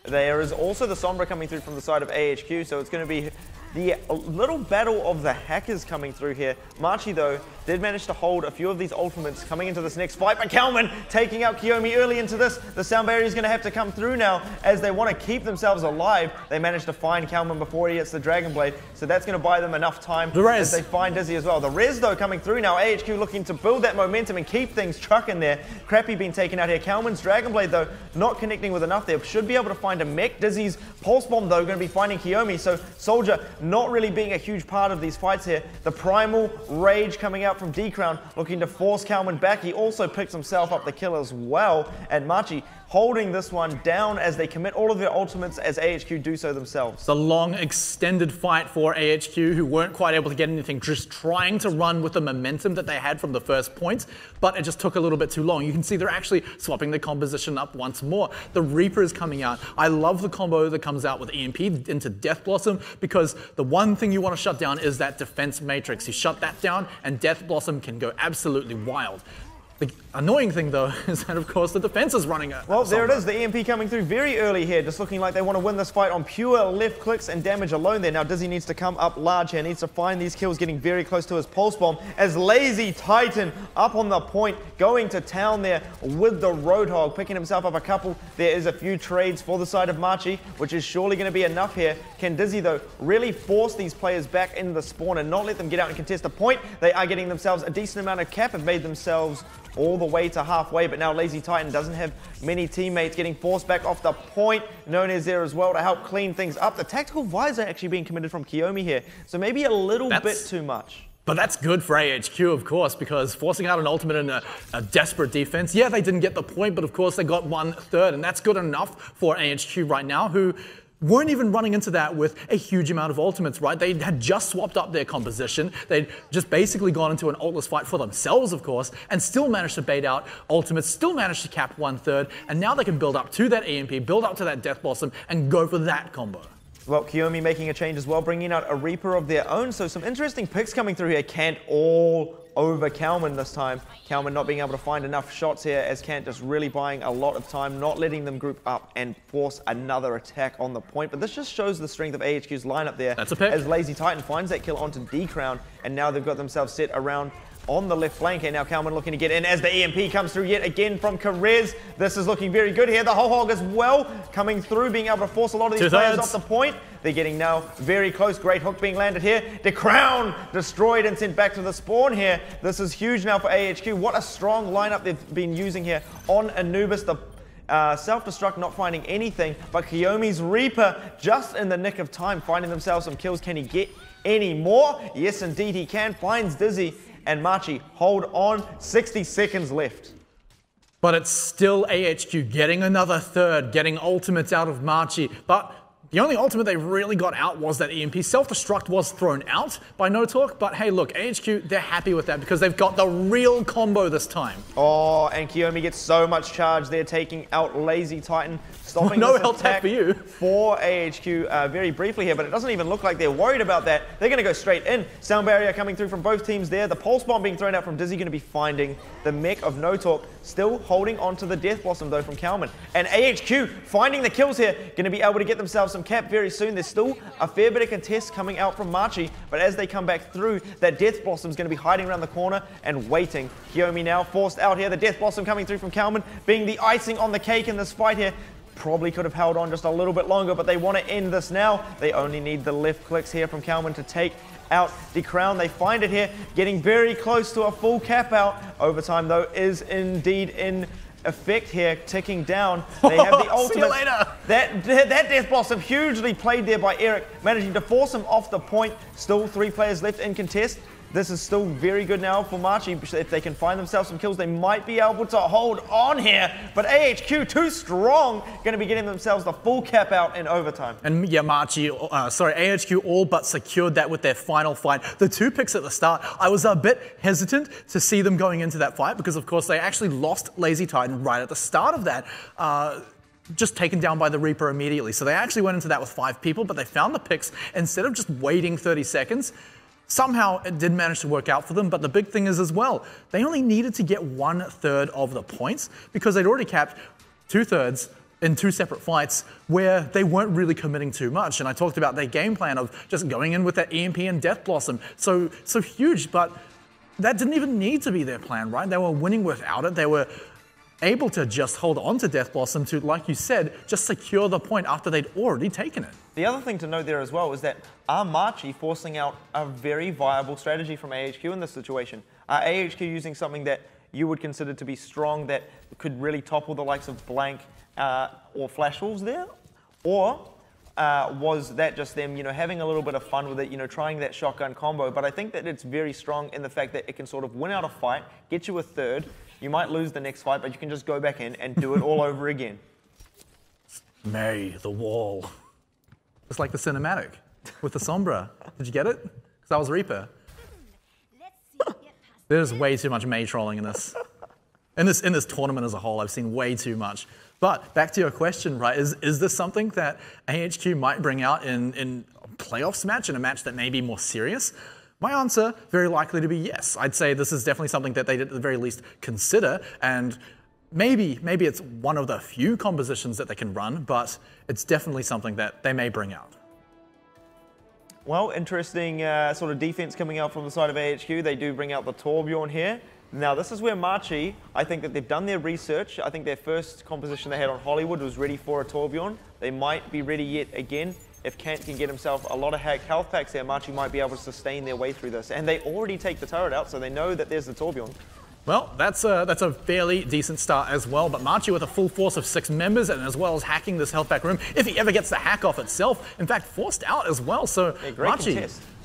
[SPEAKER 1] There is also the Sombra coming through from the side of AHQ, so it's going to be the little battle of the hackers coming through here. Machi, though, did manage to hold a few of these ultimates coming into this next fight, but Kalman taking out Kiyomi early into this. The sound barrier is going to have to come through now as they want to keep themselves alive. They managed to find Kalman before he hits the Dragon Blade, so that's going to buy them enough time as they find Dizzy as well. The res though coming through now, AHQ looking to build that momentum and keep things trucking there. Crappy being taken out here. Kalman's Dragon Blade though not connecting with enough there. Should be able to find a mech. Dizzy's Pulse Bomb though going to be finding Kiyomi, so Soldier not really being a huge part of these fights here. The Primal Rage coming out from D-Crown looking to force Kalman back. He also picks himself up the kill as well, and Machi holding this one down as they commit all of their ultimates as AHQ do so themselves.
[SPEAKER 2] The long extended fight for AHQ, who weren't quite able to get anything, just trying to run with the momentum that they had from the first point, but it just took a little bit too long. You can see they're actually swapping the composition up once more. The Reaper is coming out. I love the combo that comes out with EMP into Death Blossom, because the one thing you want to shut down is that defense matrix. You shut that down and Death Blossom can go absolutely wild. The annoying thing, though, is that, of course, the defense is running out.
[SPEAKER 1] Well, there it is. The EMP coming through very early here, just looking like they want to win this fight on pure left clicks and damage alone there. Now, Dizzy needs to come up large here, needs to find these kills, getting very close to his Pulse Bomb, as Lazy Titan up on the point, going to town there with the Roadhog, picking himself up a couple. There is a few trades for the side of Machi, which is surely going to be enough here. Can Dizzy, though, really force these players back into the spawn and not let them get out and contest the point? They are getting themselves a decent amount of cap, have made themselves all the way to halfway, but now Lazy Titan doesn't have many teammates, getting forced back off the point. None is there as well to help clean things up. The tactical visor actually being committed from Kiyomi here, so maybe a little bit too much.
[SPEAKER 2] But that's good for AHQ, of course, because forcing out an ultimate in a desperate defense, yeah, they didn't get the point, but of course they got 1/3, and that's good enough for AHQ right now, who weren't even running into that with a huge amount of ultimates, right? They had just swapped up their composition. They'd just basically gone into an ultless fight for themselves, of course, and still managed to bait out ultimates, still managed to cap 1/3, and now they can build up to that EMP, build up to that Death Blossom, and go for that combo.
[SPEAKER 1] Well, Kiyomi making a change as well, bringing out a Reaper of their own, so some interesting picks coming through here. Kant all over Kalman this time. Kalman not being able to find enough shots here, as Kant just really buying a lot of time, not letting them group up and force another attack on the point. But this just shows the strength of AHQ's lineup there.
[SPEAKER 2] That's a pick.
[SPEAKER 1] As Lazy Titan finds that kill onto D-Crown, and now they've got themselves set around on the left flank here. Now Kalman looking to get in as the EMP comes through yet again from Karez. This is looking very good here. The whole hog as well coming through, being able to force a lot of these players off the point. They're getting now very close. Great hook being landed here. The Crown destroyed and sent back to the spawn here. This is huge now for AHQ. What a strong lineup they've been using here on Anubis. The self-destruct not finding anything, but Kiyomi's Reaper just in the nick of time, finding themselves some kills. Can he get any more? Yes, indeed he can. Finds Dizzy, and Machi hold on. 60 seconds left.
[SPEAKER 2] But it's still AHQ getting another third, getting ultimates out of Machi. But the only ultimate they really got out was that EMP. Self-destruct was thrown out by No Talk, but hey, look, AHQ, they're happy with that because they've got the real combo this time.
[SPEAKER 1] Oh, and Kiyomi gets so much charge there, taking out Lazy Titan, stopping
[SPEAKER 2] no
[SPEAKER 1] this
[SPEAKER 2] health
[SPEAKER 1] attack
[SPEAKER 2] for you.
[SPEAKER 1] For AHQ very briefly here, but it doesn't even look like they're worried about that. They're going to go straight in. Sound barrier coming through from both teams there. The Pulse Bomb being thrown out from Dizzy, going to be finding the mech of No Talk, still holding on to the Death Blossom though from Kalman. And AHQ finding the kills here, going to be able to get themselves some cap very soon. There's still a fair bit of contest coming out from Machi, but as they come back through, that Death Blossom is going to be hiding around the corner and waiting. Kiyomi now forced out here. The Death Blossom coming through from Kalman, being the icing on the cake in this fight here. Probably could have held on just a little bit longer, but they want to end this now. They only need the left clicks here from Kalman to take out the Crown. They find it here, getting very close to a full cap out. Overtime, though, is indeed in effect here, ticking down. They have the ultimate.
[SPEAKER 2] See you later.
[SPEAKER 1] That Death Blossom hugely played there by Eric, managing to force him off the point. Still 3 players left in contest. This is still very good now for Machi. If they can find themselves some kills, they might be able to hold on here. But AHQ, too strong, going to be getting themselves the full cap out in overtime.
[SPEAKER 2] And yeah, AHQ all but secured that with their final fight. The 2 picks at the start, I was a bit hesitant to see them going into that fight because, of course, they actually lost Lazy Titan right at the start of that. Just taken down by the Reaper immediately. So they actually went into that with 5 people, but they found the picks. Instead of just waiting 30 seconds, somehow it did manage to work out for them, but the big thing is as well, they only needed to get 1/3 of the points because they'd already capped 2/3 in 2 separate fights where they weren't really committing too much. And I talked about their game plan of just going in with that EMP and Death Blossom. So huge, but that didn't even need to be their plan, right? They were winning without it. They were able to just hold on to Death Blossom to, like you said, just secure the point after they'd already taken it.
[SPEAKER 1] The other thing to note there as well is that are Machi forcing out a very viable strategy from AHQ in this situation? Are AHQ using something that you would consider to be strong that could really topple the likes of Blank or Flash Wolves there? Or was that just them, having a little bit of fun with it, trying that shotgun combo? But I think that it's very strong in the fact that it can sort of win out a fight, get you a third. You might lose the next fight, but you can just go back in and do it all over again.
[SPEAKER 2] May the wall. It's like the cinematic with the Sombra. Did you get it? Because that was Reaper. There's way too much May trolling in this. In this tournament as a whole, I've seen way too much. But back to your question, right? Is this something that AHQ might bring out in a playoffs match, in a match that may be more serious? My answer, very likely to be yes. I'd say this is definitely something that they at the very least consider, and maybe it's one of the few compositions that they can run, but it's definitely something that they may bring out.
[SPEAKER 1] Well, interesting sort of defense coming out from the side of AHQ. They do bring out the Torbjorn here. Now, this is where Machi, I think that they've done their research. I think their first composition they had on Hollywood was ready for a Torbjorn. They might be ready yet again. If Kent can get himself a lot of health packs there, Machi might be able to sustain their way through this. And they already take the turret out, so they know that there's the Torbjorn.
[SPEAKER 2] Well, that's a fairly decent start as well, but Machi with a full force of 6 members, and as well as hacking this health pack room, if he ever gets the hack off itself, in fact, forced out as well, so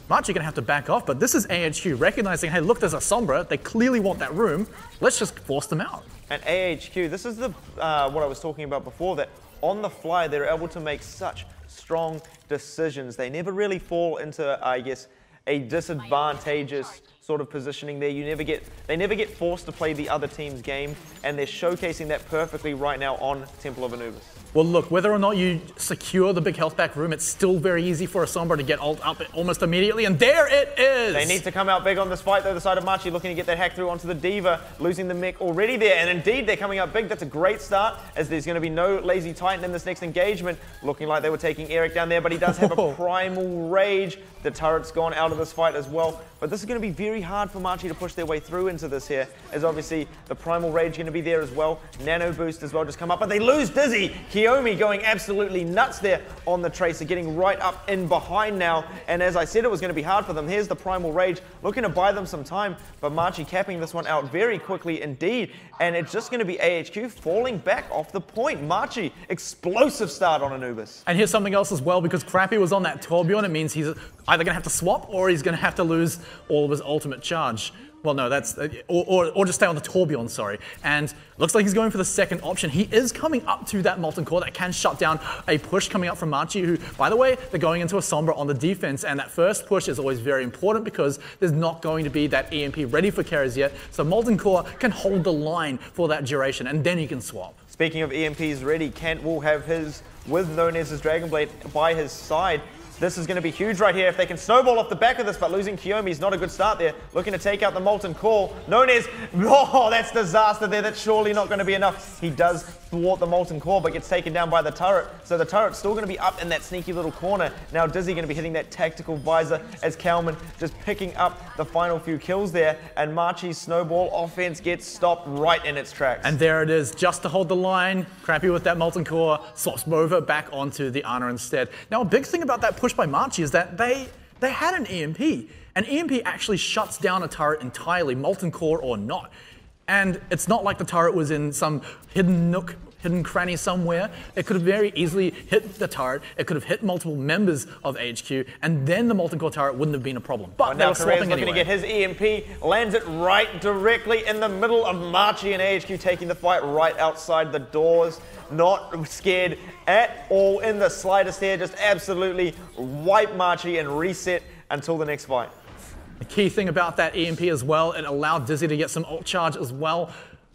[SPEAKER 2] Machi gonna have to back off, but this is AHQ recognizing, hey, look, there's a Sombra, they clearly want that room, let's just force them out.
[SPEAKER 1] And AHQ, this is the what I was talking about before, that on the fly, they're able to make such strong decisions. They never really fall into, I guess, a disadvantageous sort of positioning there. They never get forced to play the other team's game, and they're showcasing that perfectly right now on Temple of Anubis.
[SPEAKER 2] Well, look, whether or not you secure the big health pack room, it's still very easy for a Sombra to get ult up almost immediately, and there it is!
[SPEAKER 1] They need to come out big on this fight, though. The side of Machi looking to get that hack through onto the D.Va, losing the mech already there, and indeed, they're coming out big. That's a great start, as there's going to be no Lazy Titan in this next engagement. Looking like they were taking Eric down there, but he does have a Primal Rage. The turret's gone out of this fight as well, but this is going to be very hard for Machi to push their way through into this here, as obviously the Primal Rage going to be there as well. Nano Boost as well just come up, but they lose Dizzy. Kiyomi going absolutely nuts there on the Tracer, getting right up in behind now, and as I said, it was going to be hard for them. Here's the Primal Rage, looking to buy them some time, but Machi capping this one out very quickly indeed, and it's just going to be AHQ falling back off the point. Machi, explosive start on Anubis.
[SPEAKER 2] And here's something else as well, because Crappy was on that Torbjorn, it means he's either going to have to swap or he's going to have to lose all of his ultimate charge. Well, no, that's, or just stay on the Torbjorn, sorry. And looks like he's going for the second option. He is coming up to that Molten Core that can shut down a push coming up from Machi, who, by the way, they're going into a Sombra on the defense, and that first push is always very important because there's not going to be that EMP ready for carries yet, so Molten Core can hold the line for that duration, and then he can swap.
[SPEAKER 1] Speaking of EMPs ready, Kent will have his, with Nonez's Dragon Blade by his side. This is going to be huge right here if they can snowball off the back of this, but losing Kiyomi is not a good start there. Looking to take out the Molten Core. Nonez, oh, that's disaster there. That's surely not going to be enough. He does thwart the Molten Core, but gets taken down by the turret. So the turret's still going to be up in that sneaky little corner. Now Dizzy going to be hitting that tactical visor as Kalman just picking up the final few kills there. And Machi's snowball offense gets stopped right in its tracks.
[SPEAKER 2] And there it is, just to hold the line. Crappy with that Molten Core, swaps over back onto the Ana instead. Now a big thing about that push by Machi is that they had an EMP. An EMP actually shuts down a turret entirely, Molten Core or not. And it's not like the turret was in some hidden nook, hidden cranny somewhere. It could have very easily hit the turret. It could have hit multiple members of HQ, and then the Molten Core turret wouldn't have been a problem. But they were swapping anyway.
[SPEAKER 1] Looking to get his EMP, lands it right directly in the middle of Machi, and AHQ taking the fight right outside the doors. Not scared at all in the slightest here, just absolutely wipe Machi and reset until the next fight.
[SPEAKER 2] The key thing about that EMP as well, it allowed Dizzy to get some ult charge as well,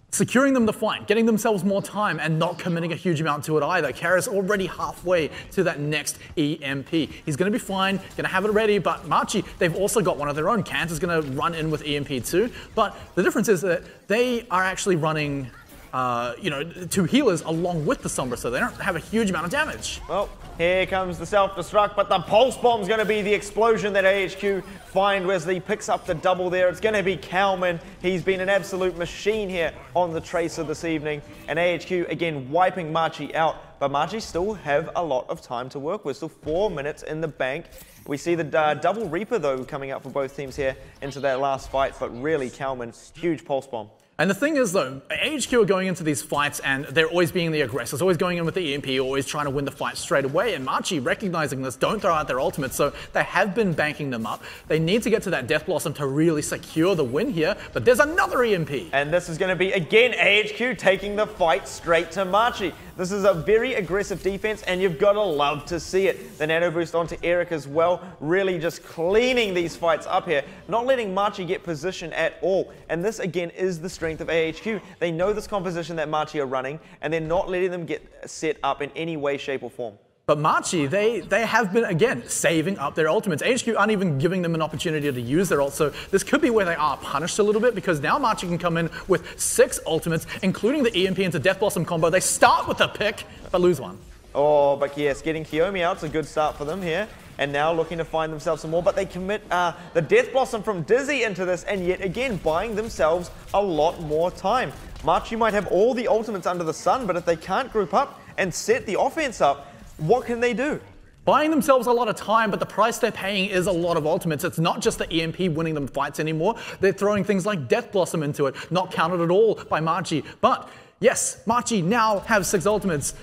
[SPEAKER 2] securing them the fight, getting themselves more time and not committing a huge amount to it either. Kara's already halfway to that next EMP. He's going to be fine, going to have it ready, but Machi, they've also got one of their own. Kant is going to run in with EMP too, but the difference is that they are actually running two healers along with the Sombra, so they don't have a huge amount of damage.
[SPEAKER 1] Well, here comes the self-destruct, but the Pulse Bomb's going to be the explosion that AHQ find. Wesley picks up the double there. It's going to be Kalman. He's been an absolute machine here on the Tracer this evening. And AHQ, again, wiping Machi out. But Machi still have a lot of time to work with. Still 4 minutes in the bank. We see the double Reaper, though, coming out for both teams here into their last fight. But really, Kalman, huge Pulse Bomb.
[SPEAKER 2] And the thing is, though, AHQ are going into these fights and they're always being the aggressors, always going in with the EMP, always trying to win the fight straight away. And Machi, recognizing this, don't throw out their ultimates, so they have been banking them up. They need to get to that Death Blossom to really secure the win here, but there's another EMP.
[SPEAKER 1] And this is going to be, again, AHQ taking the fight straight to Machi. This is a very aggressive defense, and you've got to love to see it. The nano boost onto Eric as well, really just cleaning these fights up here, not letting Machi get position at all. And this, again, is the strength of AHQ. They know this composition that Machi are running, and they're not letting them get set up in any way, shape, or form.
[SPEAKER 2] But Machi, they have been, again, saving up their ultimates. AHQ aren't even giving them an opportunity to use their ult, so this could be where they are punished a little bit, because now Machi can come in with 6 ultimates, including the EMP into Death Blossom combo. They start with a pick, but lose one.
[SPEAKER 1] Oh, but yes, getting Kiyomi out is a good start for them here. And now looking to find themselves some more, but they commit the Death Blossom from Dizzy into this, and yet again buying themselves a lot more time. Machi might have all the ultimates under the sun, but if they can't group up and set the offense up, what can they do?
[SPEAKER 2] Buying themselves a lot of time, but the price they're paying is a lot of ultimates. It's not just the EMP winning them fights anymore. They're throwing things like Death Blossom into it, not counted at all by Machi. But yes, Machi now have 6 ultimates.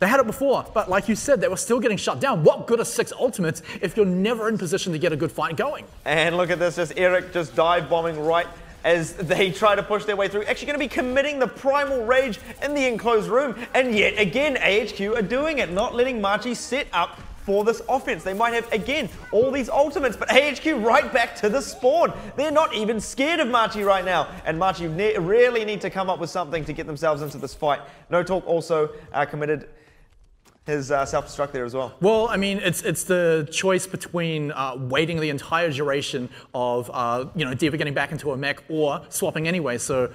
[SPEAKER 2] They had it before, but like you said, they were still getting shut down. What good are 6 ultimates if you're never in position to get a good fight going?
[SPEAKER 1] And look at this, just Eric just dive bombing right as they try to push their way through. Actually going to be committing the Primal Rage in the enclosed room. And yet again, AHQ are doing it, not letting Machi set up for this offense. They might have, again, all these ultimates, but AHQ right back to the spawn. They're not even scared of Machi right now. And Machi really need to come up with something to get themselves into this fight. No Talk also committed his self-destruct there as well.
[SPEAKER 2] Well, I mean, it's the choice between waiting the entire duration of D.Va getting back into a mech or swapping anyway. So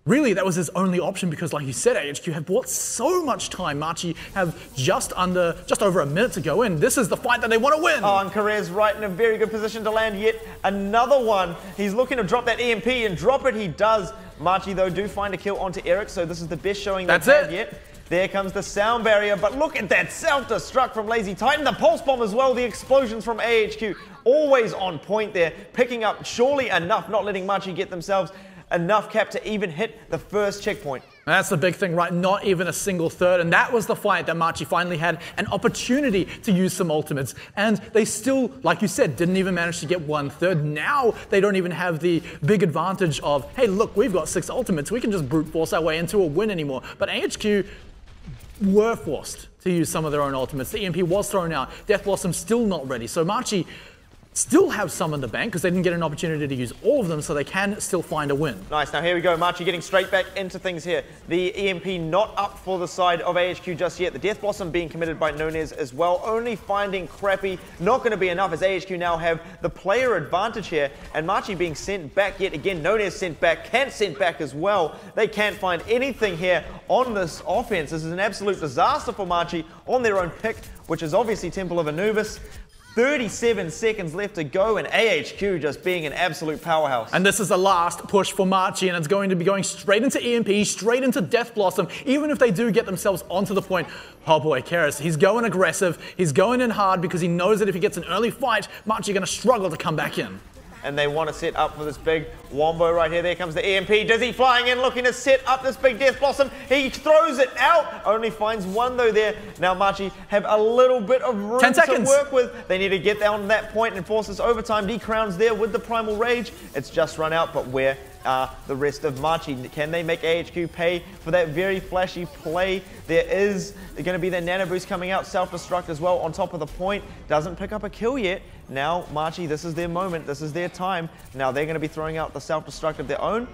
[SPEAKER 2] really, that was his only option because, like you said, AHQ have bought so much time. Machi have just over a minute to go in. This is the fight that they want to win.
[SPEAKER 1] Oh, and Carrer's right in a very good position to land yet another one. He's looking to drop that EMP, and drop it he does. Machi, though, do find a kill onto Eric, so this is the best showing they've had yet. There comes the sound barrier, but look at that self-destruct from Lazy Titan. The Pulse Bomb as well, the explosions from AHQ. Always on point there, picking up surely enough, not letting Machi get themselves enough cap to even hit the first checkpoint.
[SPEAKER 2] That's the big thing, right? Not even a single third. And that was the fight that Machi finally had an opportunity to use some ultimates. And they still, like you said, didn't even manage to get 1/3. Now they don't even have the big advantage of, hey, look, we've got 6 ultimates. We can just brute force our way into a win anymore. But AHQ were forced to use some of their own ultimates. The EMP was thrown out. Death Blossom still not ready. So Machi still have some in the bank because they didn't get an opportunity to use all of them, so they can still find a win.
[SPEAKER 1] Nice. Now here we go. Machi getting straight back into things here. The EMP not up for the side of AHQ just yet. The Death Blossom being committed by Nunez as well. Only finding Crappy. Not going to be enough as AHQ now have the player advantage here. And Machi being sent back yet again. Nunez sent back. Kant sent back as well. They can't find anything here on this offense. This is an absolute disaster for Machi on their own pick, which is obviously Temple of Anubis. 37 seconds left to go, and AHQ just being an absolute powerhouse.
[SPEAKER 2] And this is the last push for Machi, and it's going to be going straight into EMP, straight into Death Blossom. Even if they do get themselves onto the point, oh boy, Karis, he's going aggressive, he's going in hard because he knows that if he gets an early fight, Machi are going to struggle to come back in.
[SPEAKER 1] And they want to set up for this big wombo right here. There comes the EMP. Dizzy flying in, looking to set up this big Death Blossom. He throws it out. Only finds one though there. Now Machi have a little bit of room
[SPEAKER 2] 10 seconds
[SPEAKER 1] to work with. They need to get down that point and force this overtime. D-Crown's there with the Primal Rage. It's just run out, but where are the rest of Machi? Can they make AHQ pay for that very flashy play? There is going to be the Nano Boost coming out. Self-destruct as well on top of the point. Doesn't pick up a kill yet. Now Machi, this is their moment. This is their time. Now they're going to be throwing out the self-destruct of their own.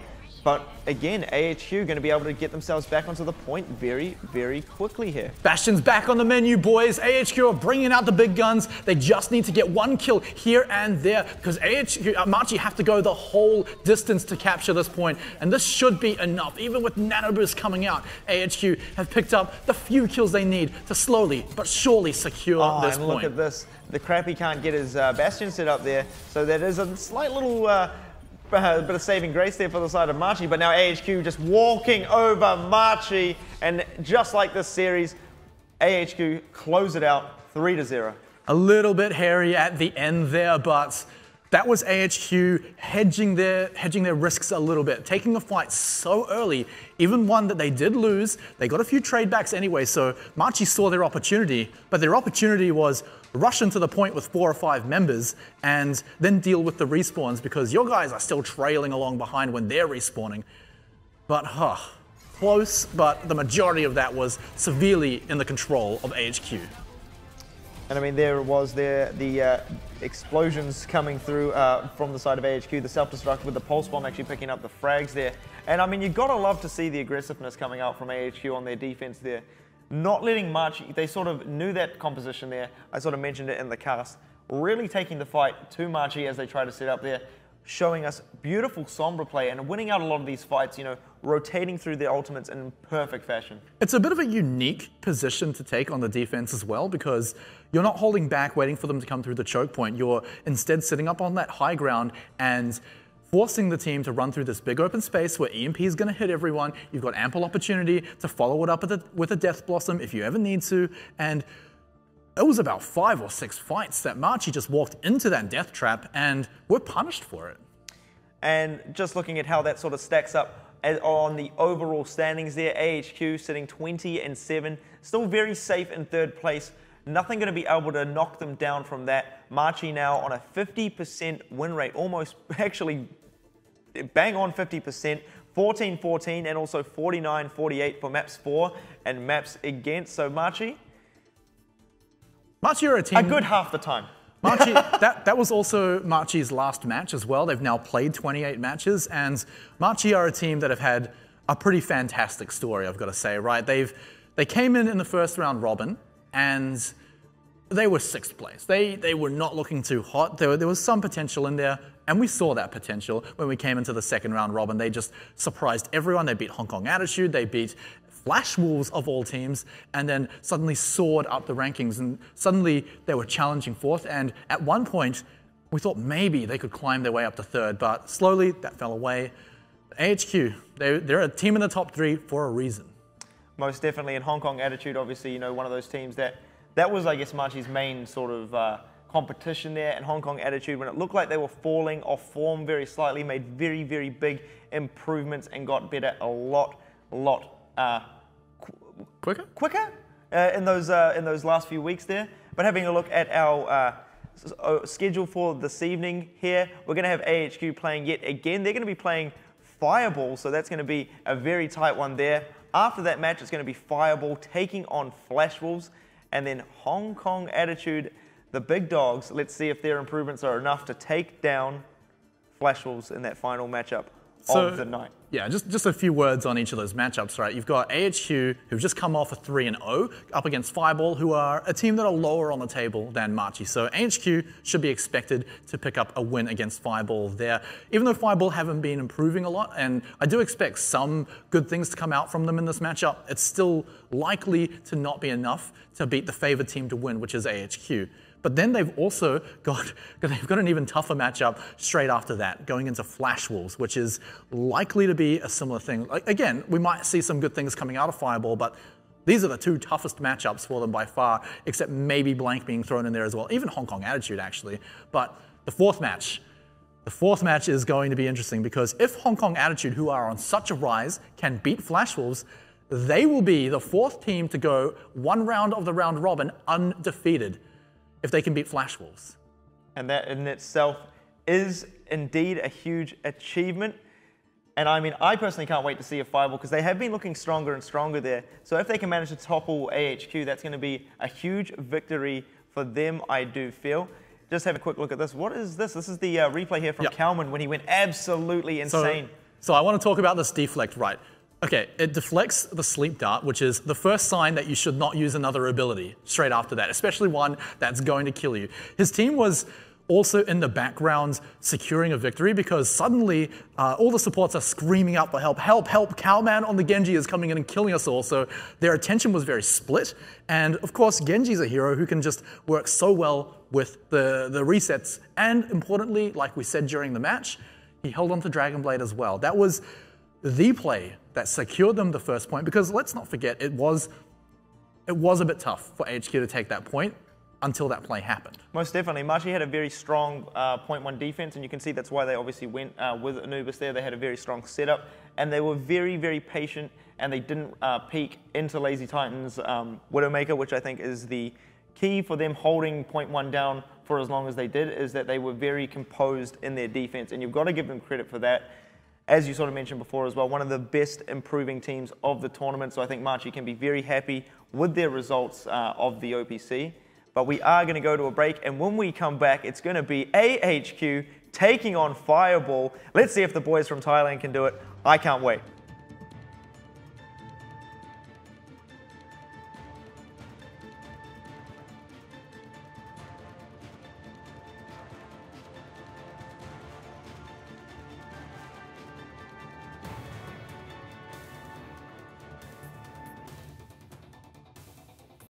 [SPEAKER 1] But again, AHQ going to be able to get themselves back onto the point very, very quickly here.
[SPEAKER 2] Bastion's back on the menu, boys. AHQ are bringing out the big guns. They just need to get one kill here and there because AHQ, Machi have to go the whole distance to capture this point. And this should be enough. Even with Anubis coming out, AHQ have picked up the few kills they need to slowly but surely secure this
[SPEAKER 1] and
[SPEAKER 2] point.
[SPEAKER 1] Look at this. The Crappy can't get his Bastion set up there. So that is a slight little bit of saving grace there for the side of Machi, but now AHQ just walking over Machi, and just like this series, AHQ close it out 3-0.
[SPEAKER 2] A little bit hairy at the end there, but that was AHQ hedging their risks a little bit, taking the fight so early, even one that they did lose. They got a few trade backs anyway, so Machi saw their opportunity, but their opportunity was rush into the point with 4 or 5 members and then deal with the respawns because your guys are still trailing along behind when they're respawning. But close, but the majority of that was severely in the control of AHQ.
[SPEAKER 1] And I mean, there was the explosions coming through from the side of AHQ, the self-destruct with the pulse bomb actually picking up the frags there. And I mean, you've got to love to see the aggressiveness coming out from AHQ on their defense there. Not letting Machi, they sort of knew that composition there. I sort of mentioned it in the cast. Really taking the fight to Machi as they try to set up there, showing us beautiful Sombra play and winning out a lot of these fights, you know, rotating through their ultimates in perfect fashion.
[SPEAKER 2] It's a bit of a unique position to take on the defense as well because you're not holding back waiting for them to come through the choke point. You're instead sitting up on that high ground and forcing the team to run through this big open space where EMP is going to hit everyone. You've got ample opportunity to follow it up with a Death Blossom if you ever need to. And it was about 5 or 6 fights that Machi just walked into that death trap and were punished for it.
[SPEAKER 1] And just looking at how that sort of stacks up on the overall standings there, AHQ sitting 20-7, still very safe in 3rd place. Nothing going to be able to knock them down from that. Machi now on a 50% win rate, almost actually bang on 50%, 14-14 and also 49-48 for maps 4 and maps against. So Machi are a team. A good half the time.
[SPEAKER 2] Machi, that was also Machi's last match as well. They've now played 28 matches, and Machi are a team that have had a pretty fantastic story, I've got to say, right? They came in the first round robin, and they were 6th place. They were not looking too hot. There was some potential in there, and we saw that potential when we came into the 2nd round robin. They just surprised everyone. They beat Hong Kong Attitude, they beat Flash Wolves of all teams, and then suddenly soared up the rankings, and suddenly they were challenging 4th, and at one point we thought maybe they could climb their way up to 3rd, but slowly that fell away. AHQ, they're a team in the top 3 for a reason.
[SPEAKER 1] Most definitely, and Hong Kong Attitude, obviously, you know, one of those teams that was, I guess, Machi's main sort of competition there, and Hong Kong Attitude, when it looked like they were falling off form very slightly, made very, very big improvements and got better a lot quicker in those last few weeks there. But having a look at our schedule for this evening here, we're going to have AHQ playing yet again. They're going to be playing Fireball, so that's going to be a very tight one there. After that match, it's going to be Fireball taking on Flash Wolves, and then Hong Kong Attitude, the big dogs. Let's see if their improvements are enough to take down Flash Wolves in that final matchup of the night.
[SPEAKER 2] Yeah, just a few words on each of those matchups, right? You've got AHQ, who've just come off a 3-0, up against Fireball, who are a team that are lower on the table than Machi. So AHQ should be expected to pick up a win against Fireball there. Even though Fireball haven't been improving a lot, and I do expect some good things to come out from them in this matchup, it's still likely to not be enough to beat the favored team to win, which is AHQ. But then they've also got an even tougher matchup straight after that, going into Flash Wolves, which is likely to be a similar thing. Again, we might see some good things coming out of Fireball, but these are the 2 toughest matchups for them by far, except maybe Blank being thrown in there as well, even Hong Kong Attitude actually. But the 4th match is going to be interesting because if Hong Kong Attitude, who are on such a rise, can beat Flash Wolves, they will be the 4th team to go 1 round of the round robin undefeated, if they can beat Flash Wolves.
[SPEAKER 1] And that in itself is indeed a huge achievement. And I mean, I personally can't wait to see a Fireball because they have been looking stronger and stronger there. So if they can manage to topple AHQ, that's going to be a huge victory for them, I do feel. Just have a quick look at this. What is this? This is the replay here from Kalman when he went absolutely insane.
[SPEAKER 2] So I want to talk about this deflect right. Okay, it deflects the sleep dart, which is the first sign that you should not use another ability straight after that, especially one that's going to kill you. His team was also in the background securing a victory because suddenly all the supports are screaming out for help. Help, help, Cowman on the Genji is coming in and killing us all. So their attention was very split. And of course, Genji's a hero who can just work so well with the resets. And importantly, like we said during the match, he held on to Dragon Blade as well. That was the play that secured them the first point, because let's not forget, it was a bit tough for HQ to take that point until that play happened.
[SPEAKER 1] Most definitely. Machi had a very strong point 1 defense, and you can see that's why they obviously went with Anubis there. They had a very strong setup, and they were very, very patient, and they didn't peek into Lazy Titan's Widowmaker, which I think is the key for them holding point 1 down for as long as they did, is that they were very composed in their defense, and you've got to give them credit for that. As you sort of mentioned before as well, one of the best improving teams of the tournament, so I think Machi can be very happy with their results of the OPC. But we are going to go to a break, and when we come back, it's going to be AHQ taking on Fireball. Let's see if the boys from Thailand can do it. I can't wait.